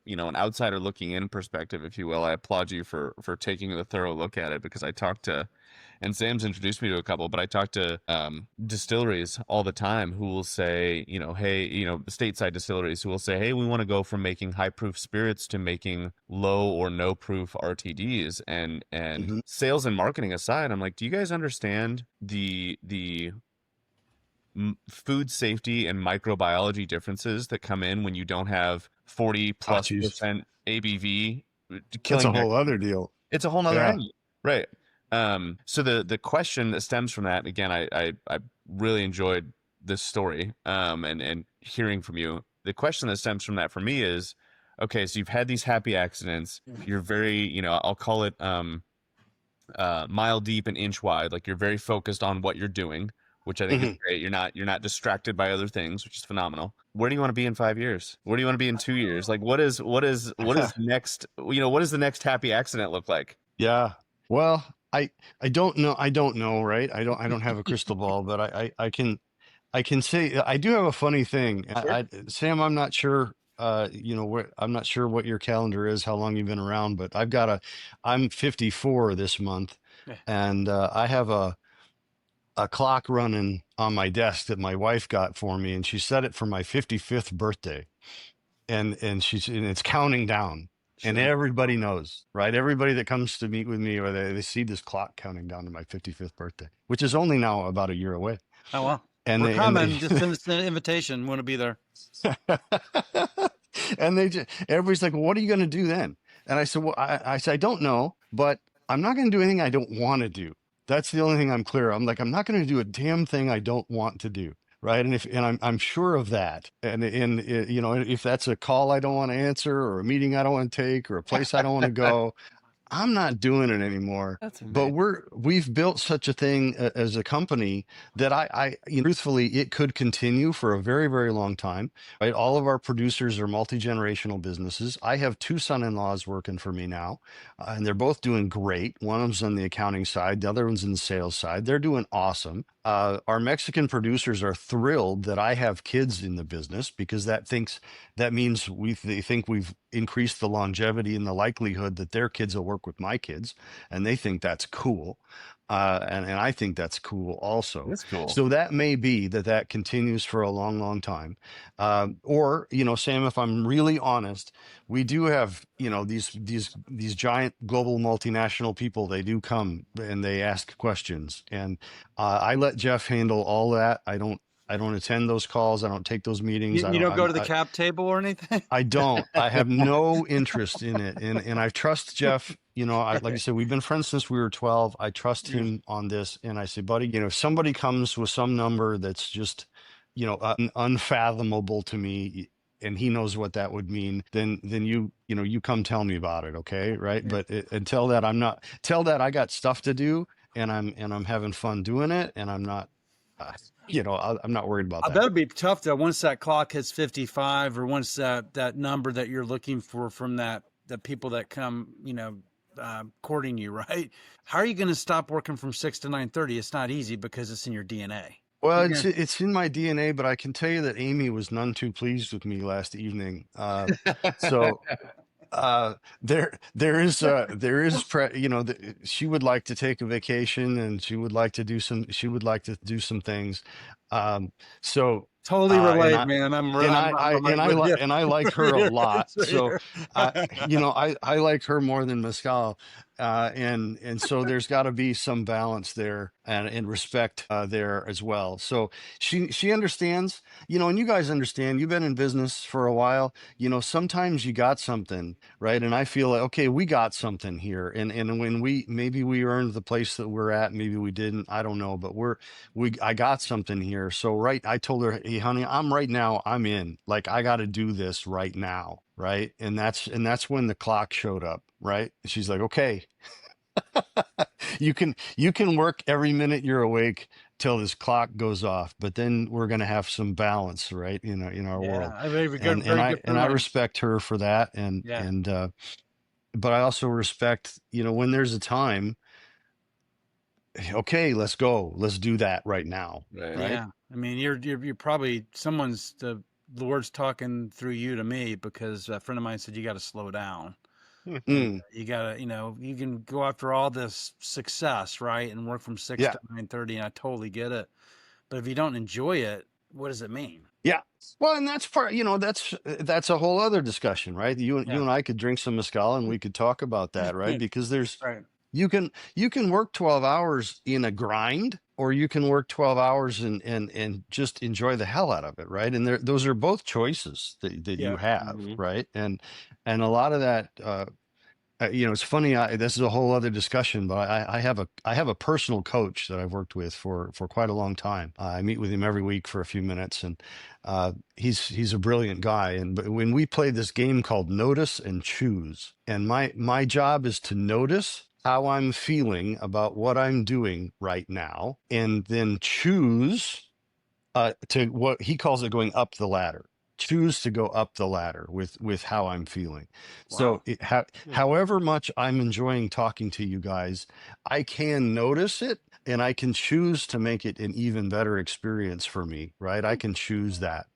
an outsider looking in perspective, if you will, I applaud you for taking a thorough look at it, because I talked to, and Sam's introduced me to a couple, but I talk to distilleries all the time who will say, hey, stateside distilleries who will say, hey, we want to go from making high proof spirits to making low or no proof RTDs. And Mhm. sales and marketing aside, I'm like, do you guys understand the food safety and microbiology differences that come in when you don't have 40 Ah, plus Jesus, percent ABV that's a killing whole other deal. it's a whole nother Yeah. angle, right? So the question that stems from that, again, I really enjoyed this story, and hearing from you. The question that stems from that for me is, okay, so you've had these happy accidents. You're very, I'll call it mile deep and inch wide. Like, you're very focused on what you're doing, which I think is Mhm. great. You're not distracted by other things, which is phenomenal. Where do you want to be in 5 years? Where do you want to be in 2 years? Like, what is next? What does the next happy accident look like? Yeah. Well, I don't know. I don't know, right? I don't have a crystal ball, but I can say I do have a funny thing. Sure. Sam, I'm not sure. I'm not sure what your calendar is, how long you've been around, but I'm 54 this month, Yeah. and I have a clock running on my desk that my wife got for me, and she set it for my 55th birthday, and it's counting down. And Sure. everybody knows, right? Everybody that comes to meet with me, or they see this clock counting down to my 55th birthday, which is only now about a year away. Oh well. And We're they coming. Just send us an invitation. Want to be there. and everybody's like, well, what are you going to do then? And I said, well, I said, I don't know, but I'm not going to do anything I don't want to do. That's the only thing I'm clear. I'm like, I'm not going to do a damn thing I don't want to do. Right. And I'm sure of that. And if that's a call I don't want to answer, or a meeting I don't want to take, or a place I don't want to go, I'm not doing it anymore. That's But amazing. we've built such a thing as a company that truthfully, it could continue for a very, very long time, right? All of our producers are multi-generational businesses. I have two son-in-laws working for me now, and they're both doing great. One of them's on the accounting side, the other one's in the sales side. They're doing awesome. Our Mexican producers are thrilled that I have kids in the business because that means they think we've increased the longevity and the likelihood that their kids will work with my kids, and they think that's cool. And I think that's cool also. That's cool. So that may be that continues for a long, long time. Or, Sam, if I'm really honest, we do have, these giant global multinational people. They do come and they ask questions, and I let Jeff handle all that. I don't attend those calls. I don't take those meetings. You don't go to the cap table or anything? I don't. I have no interest in it, and I trust Jeff. Like I said, we've been friends since we were 12. I trust him on this, and I say, buddy, if somebody comes with some number that's just, unfathomable to me, and he knows what that would mean, then you come tell me about it, okay, right? Yeah. But until that, I got stuff to do, and I'm having fun doing it, and I'm not. I'm not worried about I that. bet it'd be tough though once that clock hits 55, or once that number that you're looking for from the people that come, courting you, right? How are you going to stop working from 6 to 9:30? It's not easy because it's in your DNA. Well, You're it's in my DNA, but I can tell you that Amy was none too pleased with me last evening. So she would like to take a vacation, and she would like to do some things. Um, so totally and relate, I man. I'm and with you. I like her a lot. Right So here. I like her more than mezcal. And so there's got to be some balance there and respect there as well. So she understands, and you guys understand. You've been in business for a while. Sometimes you got something, right? And I feel like, okay, we got something here, and when maybe we earned the place that we're at, maybe we didn't. I don't know, but I got something here. So I told her, hey, honey, I'm in. Like, I got to do this right now. Right. And that's when the clock showed up. Right. She's like, okay, you can work every minute you're awake till this clock goes off, but then we're going to have some balance, right? In our Yeah, world. I very good, And, and very I, good and I point. respect her for that. Yeah. But I also respect, when there's a time, okay, let's go, let's do that right now. Right. Right. Yeah. I mean, you're probably the Lord's talking through you to me, because a friend of mine said you got to slow down. Mm, You gotta, you can go after all this success, right, and work from 6 yeah. to 9:30, and I totally get it. But if you don't enjoy it, what does it mean? Yeah. Well, and that's that's a whole other discussion, right? You Yeah. and I could drink some mezcal and we could talk about that, right? Because Right. you can work 12 hours in a grind, or you can work 12 hours and just enjoy the hell out of it, right? And those are both choices that you Yeah. have, Mhm. right? And a lot of that it's funny. This is a whole other discussion, but I have a personal coach that I've worked with for quite a long time. I meet with him every week for a few minutes, and he's a brilliant guy. But when we play this game called Notice and Choose, and my job is to notice how I'm feeling about what I'm doing right now, and then choose to what he calls it going up the ladder. Choose to go up the ladder with how I'm feeling. Wow. So however much I'm enjoying talking to you guys, I can notice it, and I can choose to make it an even better experience for me, right? I can choose that.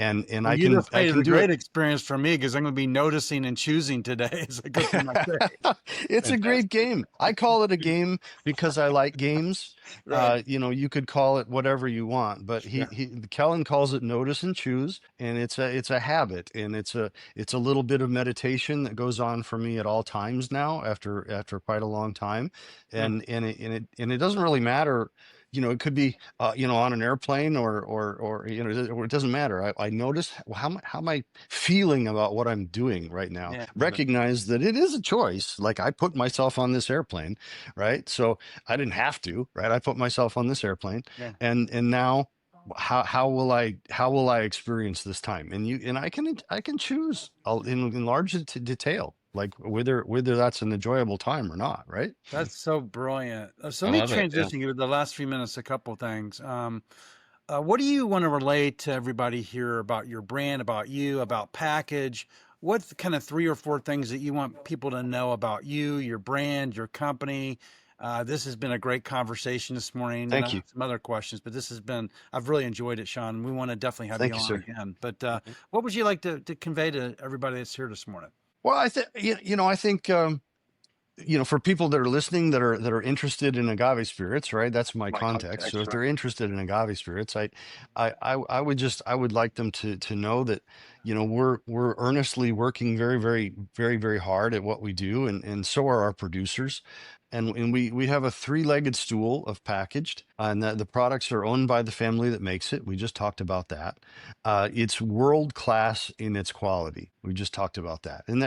And Well, I you can just made it a do great it. experience for me, because I'm going to be noticing and choosing today as I go through my day. It's a great Fantastic. game. I call it a game because I like games. Right. You could call it whatever you want, but Yeah. Kellen calls it notice and choose, and it's a habit, and it's a little bit of meditation that goes on for me at all times now after quite a long time, Huh. and it doesn't really matter. It could be on an airplane, or it doesn't matter. I notice how am I feeling about what I'm doing right now. Yeah. Recognize that it is a choice. Like, I put myself on this airplane, right? So I didn't have to, right? I put myself on this airplane, Yeah. and now how will I experience this time? And I can choose. I'll enlarge it to detail. like whether that's an enjoyable time or not, right? That's so brilliant. So I let me love it. Yeah. transition you the last few minutes, a couple of things. What do you want to relate to everybody here about your brand, about you, about package? What's the kind of 3 or 4 things that you want people to know about you, your brand, your company? This has been a great conversation this morning, and I Thank have you. some other questions, but this has been, I've really enjoyed it, Sean. We want to definitely have you Thank you, on sir. again. But Mhm. what would you like to convey to everybody that's here this morning? Well, I think I think for people that are listening that are interested in agave spirits, right? That's my context. So if they're interested in agave spirits, I would like them to know that we're earnestly working very, very, very, very hard at what we do, and so are our producers. And we have a three-legged stool of packaged, and the products are owned by the family that makes it. We just talked about that. It's world class in its quality. We just talked about that, and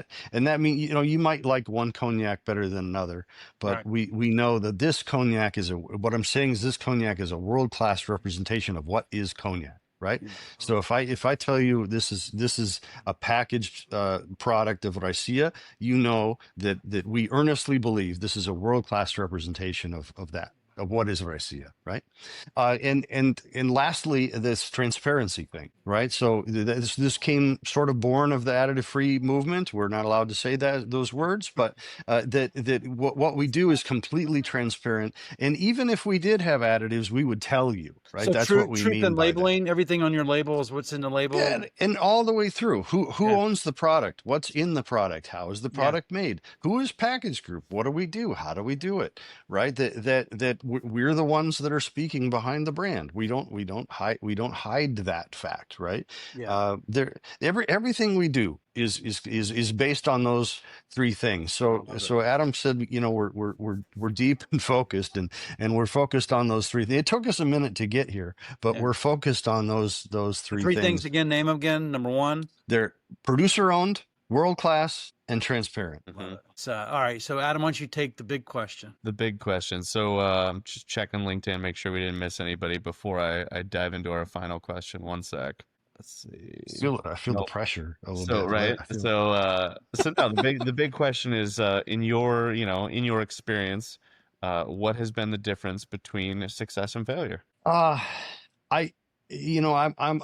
that means you might like one cognac better than another, but Right. we know that this cognac what I'm saying is this cognac is a world class representation of what is cognac. Right. Yeah. So if I tell you this is a packaged product of Racia, you know that we earnestly believe this is a world class representation of what is Racia, right? And lastly, this transparency thing, right? So this came sort of born of the additive free movement. We're not allowed to say those words, but that what we do is completely transparent. And even if we did have additives, we would tell you, right? So That's what we truth mean and by that. labeling, everything on your label is what's in the Yeah, label. and all the way through. Who Yeah. owns the product? What's in the product? How is the Yeah. product made? Who is Package Group? What do we do? How do we do it? Right? We're the ones that are speaking behind the brand. We don't hide that fact, right? Yeah. Everything we do is based on those three things. I So love it. so Adam said, we're deep and focused, and we're focused on those three things. It took us a minute to get here, but Yeah. we're focused on those The three 3 things things. again, name them again. Number one. They're producer owned, world class, and transparent. Love Mhm. it. So, all right. So, Adam, why don't you take the big question? The big question. So I'm just checking LinkedIn, make sure we didn't miss anybody before I dive into our final question. One sec. Let's see. I feel the Nope. pressure a little So bit. right. I feel. So no, the big question is in your experience, what has been the difference between success and failure? I I'm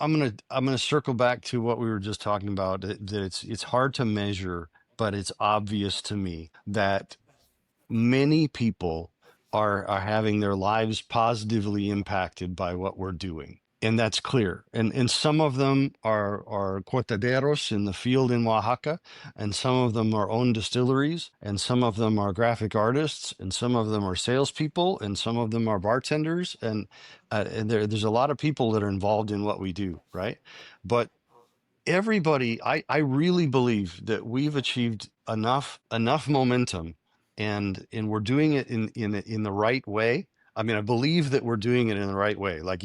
gonna circle back to what we were just talking about. That it's hard to measure, but it's obvious to me that many people are having their lives positively impacted by what we're doing. And that's clear. And some of them are cortaderos in the field in Oaxaca, and some of them are own distilleries, and some of them are graphic artists, and some of them are salespeople, and some of them are bartenders, and there's a lot of people that are involved in what we do, right? But everybody, I really believe that we've achieved enough momentum, and we're doing it in the right way. I mean, I believe that we're doing it in the right way. Like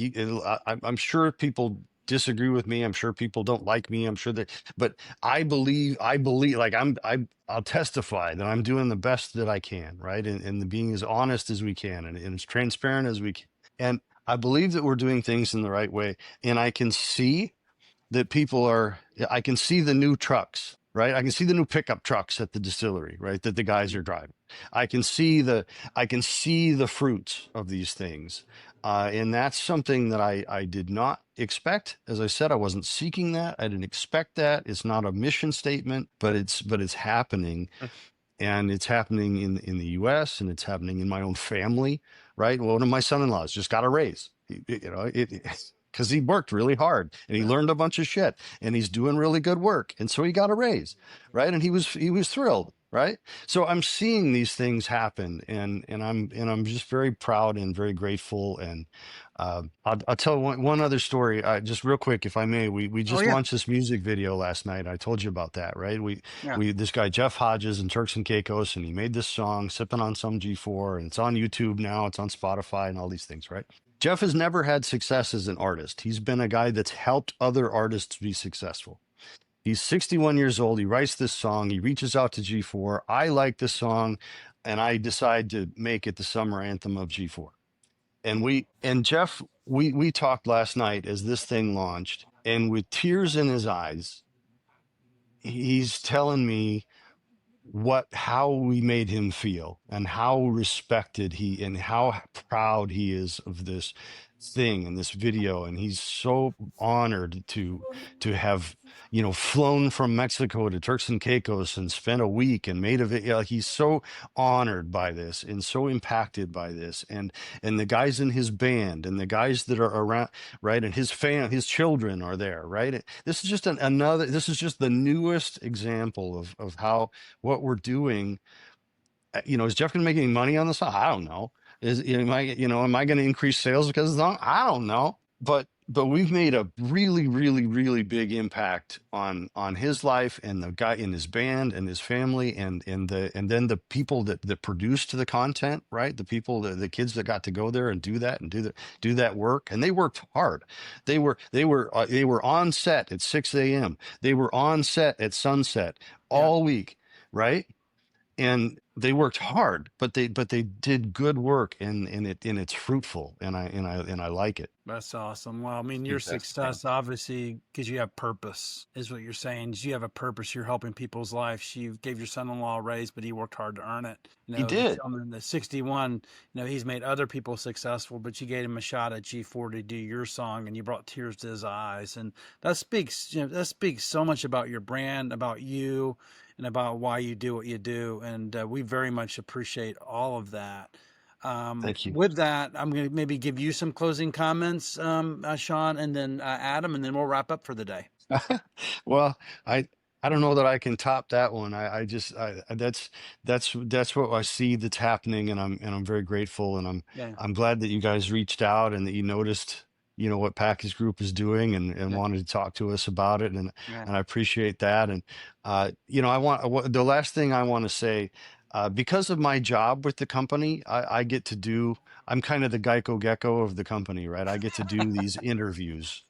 I'm sure people disagree with me. I'm sure people don't like me. I'm sure that, but I believe like I'll testify that I'm doing the best that I can, right? And being as honest as we can, and as transparent as we can. And I believe that we're doing things in the right way. And I can see that I can see the new trucks, right? I can see the new pickup trucks at the distillery, right? That the guys are driving. I can see the fruits of these things. And that's something that I did not expect. As I said, I wasn't seeking that. I didn't expect that. It's not a mission statement, but it's happening. And it's happening in the US, and it's happening in my own family, right? Well, one of my son-in-laws just got a raise, because he worked really hard, and he Yeah. learned a bunch of shit, and he's doing really good work. And so he got a raise, right? And he was thrilled, right? So I'm seeing these things happen, and I'm just very proud and very grateful. And I'll tell one other story, just real quick, if I may. We Oh just yeah. launched this music video last night. I told you about that, right? Yeah. This guy Jeff Hodges and Turks and Caicos, and he made this song "Sipping on Some G4," and it's on YouTube now. It's on Spotify and all these things, right? Jeff has never had success as an artist. He's been a guy that's helped other artists be successful. He's 61 years old. He writes this song. He reaches out to G4. I like this song, and I decide to make it the summer anthem of G4. And Jeff, we talked last night as this thing launched, and with tears in his eyes, he's telling me how we made him feel and how respected he and how proud he is of this thing and this video. And he's so honored to have, flown from Mexico to Turks and Caicos and spent a week and made a video. He's so honored by this and so impacted by this. And the guys in his band and the guys that are around, right? And his children are there, right? This is just this is just the newest example of how what we're doing. Is Jeff going to make any money on this? I don't know. Am I going to increase sales because of that? I don't know. But we've made a really, really, really big impact on his life and the guy in his band and his family and then the people that produced the content, right? The people, the kids that got to go there and do that and do that work. And they worked hard. They were on set at 6 a.m. They were on set at sunset all week, right? And they worked hard, but they did good work, and it's fruitful, and I like it. That's awesome. Well, I mean, your That's success, obviously, because you have purpose, is what you're saying. You have a purpose. You're helping people's lives. You gave your son-in-law a raise, but he worked hard to earn it. He did. The 61, he's made other people successful, but you gave him a shot at G4 to do your song, and you brought tears to his eyes. And that speaks so much about your brand, about you, and about why you do what you do. And we very much appreciate all of that. Thank you. With that, I'm going to maybe give you some closing comments, Sean, and then Adam, and then we'll wrap up for the day. Well, I don't know that I can top that one. That's what I see that's happening, and I'm very grateful, and I'm glad that you guys reached out and that you noticed what Package Group is doing and wanted to talk to us about it, and I appreciate that. And the last thing I want to say, because of my job with the company, I get to do. I'm kind of the Geico Gecko of the company, right? I get to do these interviews.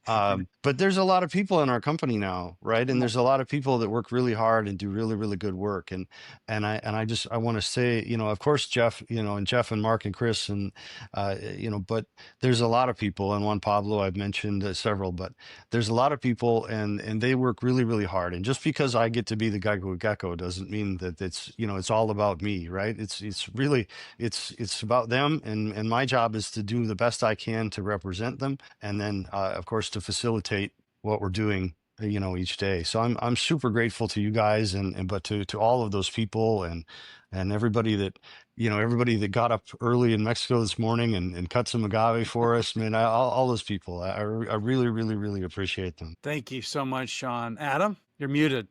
But there's a lot of people in our company now, right? And there's a lot of people that work really hard and do really, really good work. And I want to say, of course, Jeff, and Jeff and Mark and Chris and, but there's a lot of people, and Juan Pablo, I've mentioned several, but there's a lot of people and they work really, really hard. And just because I get to be the Geico Gecko doesn't mean that it's all about me, right? It's really, it's about them. And my job is to do the best I can to represent them. And then, of course, to facilitate what we're doing, each day. So I'm super grateful to you guys but to all of those people and everybody that got up early in Mexico this morning and cut some agave for us. Man, all those people, I really, really, really appreciate them. Thank you so much, Sean. Adam, you're muted.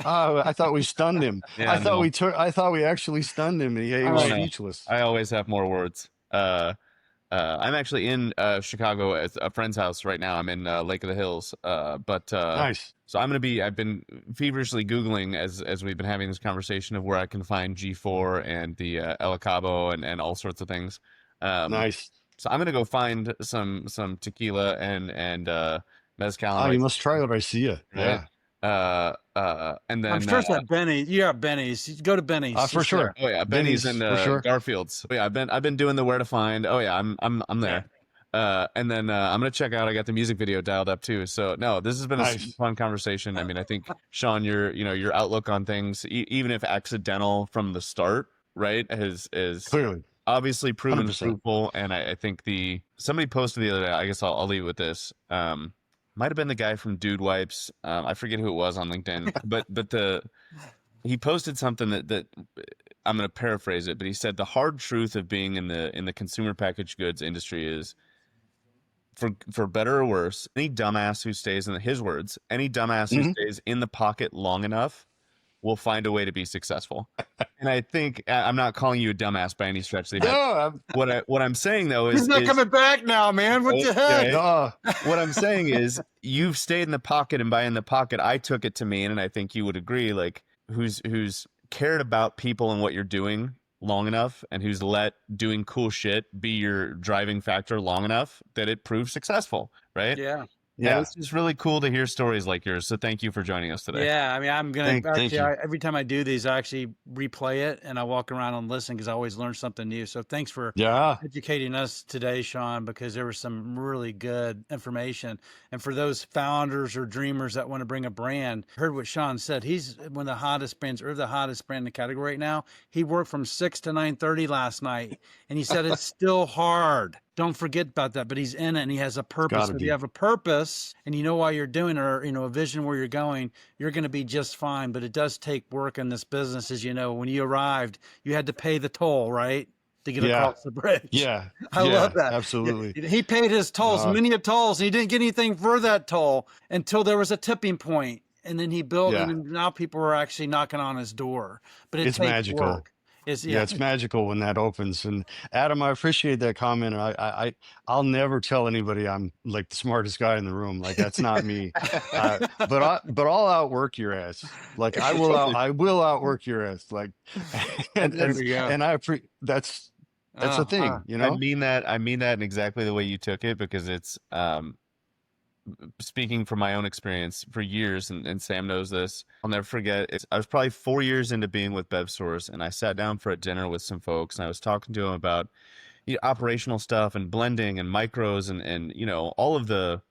Oh, I thought we stunned him. Yeah, I thought we actually stunned him. He was speechless. I always have more words. I'm actually in Chicago at a friend's house right now. I'm in Lake of the Hills. Nice. So I've been feverishly Googling as we've been having this conversation of where I can find G4 and the El Cabo and all sorts of things. Nice. So I'm gonna go find some tequila and mezcal. Oh, you must try the Racia. Right? Yeah. And then I'm sure it's at Benny's. You got Benny's. Go to Benny's. For sure. Oh yeah, Benny's and for sure. Garfield's. Oh, yeah, I've been doing the where to find. Oh yeah, I'm there. And then I'm gonna check out. I got the music video dialed up too. So no, this has been a fun conversation. I mean, I think Sean, your outlook on things, even if accidental from the start, right, is clearly obviously proven 100%. fruitful. And I think somebody posted the other day. I guess I'll leave it with this. Might have been the guy from Dude Wipes. I forget who it was on LinkedIn, but he posted something that I'm going to paraphrase it, but he said the hard truth of being in the consumer packaged goods industry is, for better or worse, any dumbass who stays his words, any dumbass who stays in the pocket long enough will find a way to be successful. And I think I'm not calling you a dumbass by any stretch. No, what I'm saying though is he's not coming back now, man. What the heck? What I'm saying is you've stayed in the pocket, and by in the pocket, I took it to mean, and I think you would agree, like who's cared about people and what you're doing long enough, and who's let doing cool shit be your driving factor long enough that it proves successful, right? Yeah. And Yeah. it's just really cool to hear stories like yours. So thank you for joining us today. Yeah, I mean, I'm gonna Thank actually you. every time I do these, I actually replay it and I walk around and listen because I always learn something new. So thanks for Yeah. educating us today, Sean, because there was some really good information. And for those founders or dreamers that want to bring a brand, heard what Sean said. He's one of the hottest brands, or the hottest brand in the category right now. He worked from 6 to 9:30 last night, and he said it's still hard. Don't forget about that. But he's in it, and he has a It's purpose. gotta If you be. have a purpose, and you know why you're doing it, or a vision where you're going, you're going to be just fine. But it does take work in this business, as you know. When you arrived, you had to pay the toll, right, to get Yeah. across the bridge. Yeah. I love Yeah. that. Absolutely. He paid his tolls, Uh, many a tolls, and he didn't get anything for that toll until there was a tipping point. And then he built, and yeah. then now people are actually knocking on his door. But it It's takes magical. work. It's Yeah, it's magical when that opens. And Adam, I appreciate that comment. And I'll never tell anybody I'm like the smartest guy in the room. Like that's not me. But I'll outwork your ass. Like I will outwork your ass. Like, and there we go. and I appreciate that's a thing, you I know? mean that. I mean that in exactly the way you took it, because it's speaking from my own experience for years, and Sam knows this. I'll never forget. I was probably 4 years into being with Bev Source, and I sat down for a dinner with some folks, and I was talking to them about operational stuff and blending and micros and all of the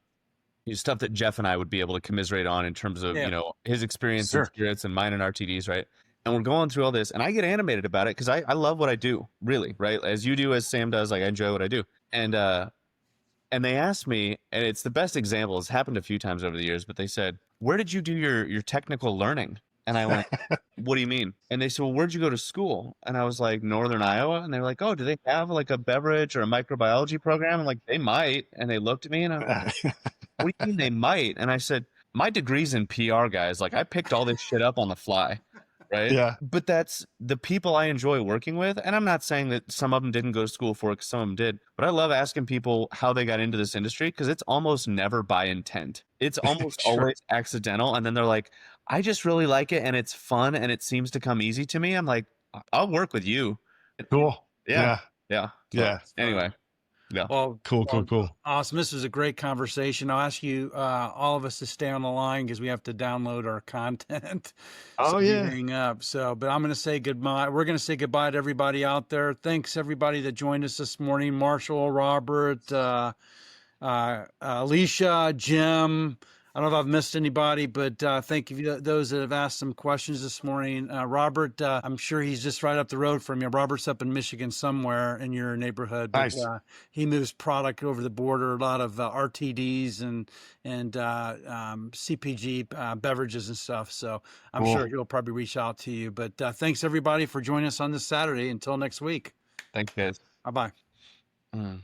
stuff that Jeff and I would be able to commiserate on in terms of his experience in Sure. spirits and mine in RTDs, right? And we're going through all this, and I get animated about it because I love what I do, really, right? As you do, as Sam does, like I enjoy what I do. And they asked me, and it's the best example. It's happened a few times over the years, but they said, "Where did you do your technical learning?" And I went, "What do you mean?" And they said, "Well, where'd you go to school?" And I was like, "Northern Iowa." And they were like, "Oh, do they have like a beverage or a microbiology program?" I'm like, "They might." And they looked at me, and I'm like, "What do you mean they might?" And I said, "My degree's in PR, guys. Like I picked all this shit up on the fly." Right. Yeah. But that's the people I enjoy working with. And I'm not saying that some of them didn't go to school for it, because some of them did. But I love asking people how they got into this industry, because it's almost never by intent. It's almost Sure. always accidental. And then they're like, "I just really like it, and it's fun, and it seems to come easy to me." I'm like, "I'll work with you." Cool. Yeah. Yeah. So, Yeah. anyway. Yeah. Well, Cool. awesome. This was a great conversation. I'll ask you, all of us, to stay on the line because we have to download our content. Oh, So yeah. we hang up. But I'm going to say goodbye. We're going to say goodbye to everybody out there. Thanks everybody that joined us this morning. Marshall, Robert, Alicia, Jim. I don't know if I've missed anybody, but thank you those that have asked some questions this morning. Robert, I'm sure he's just right up the road from you. Robert's up in Michigan somewhere in your neighborhood, but Nice. he moves product over the border, a lot of RTDs and CPG beverages and stuff. So I'm Cool. sure he'll probably reach out to you. But thanks everybody for joining us on this Saturday. Until next week. Thanks, guys. Bye-bye. Mm.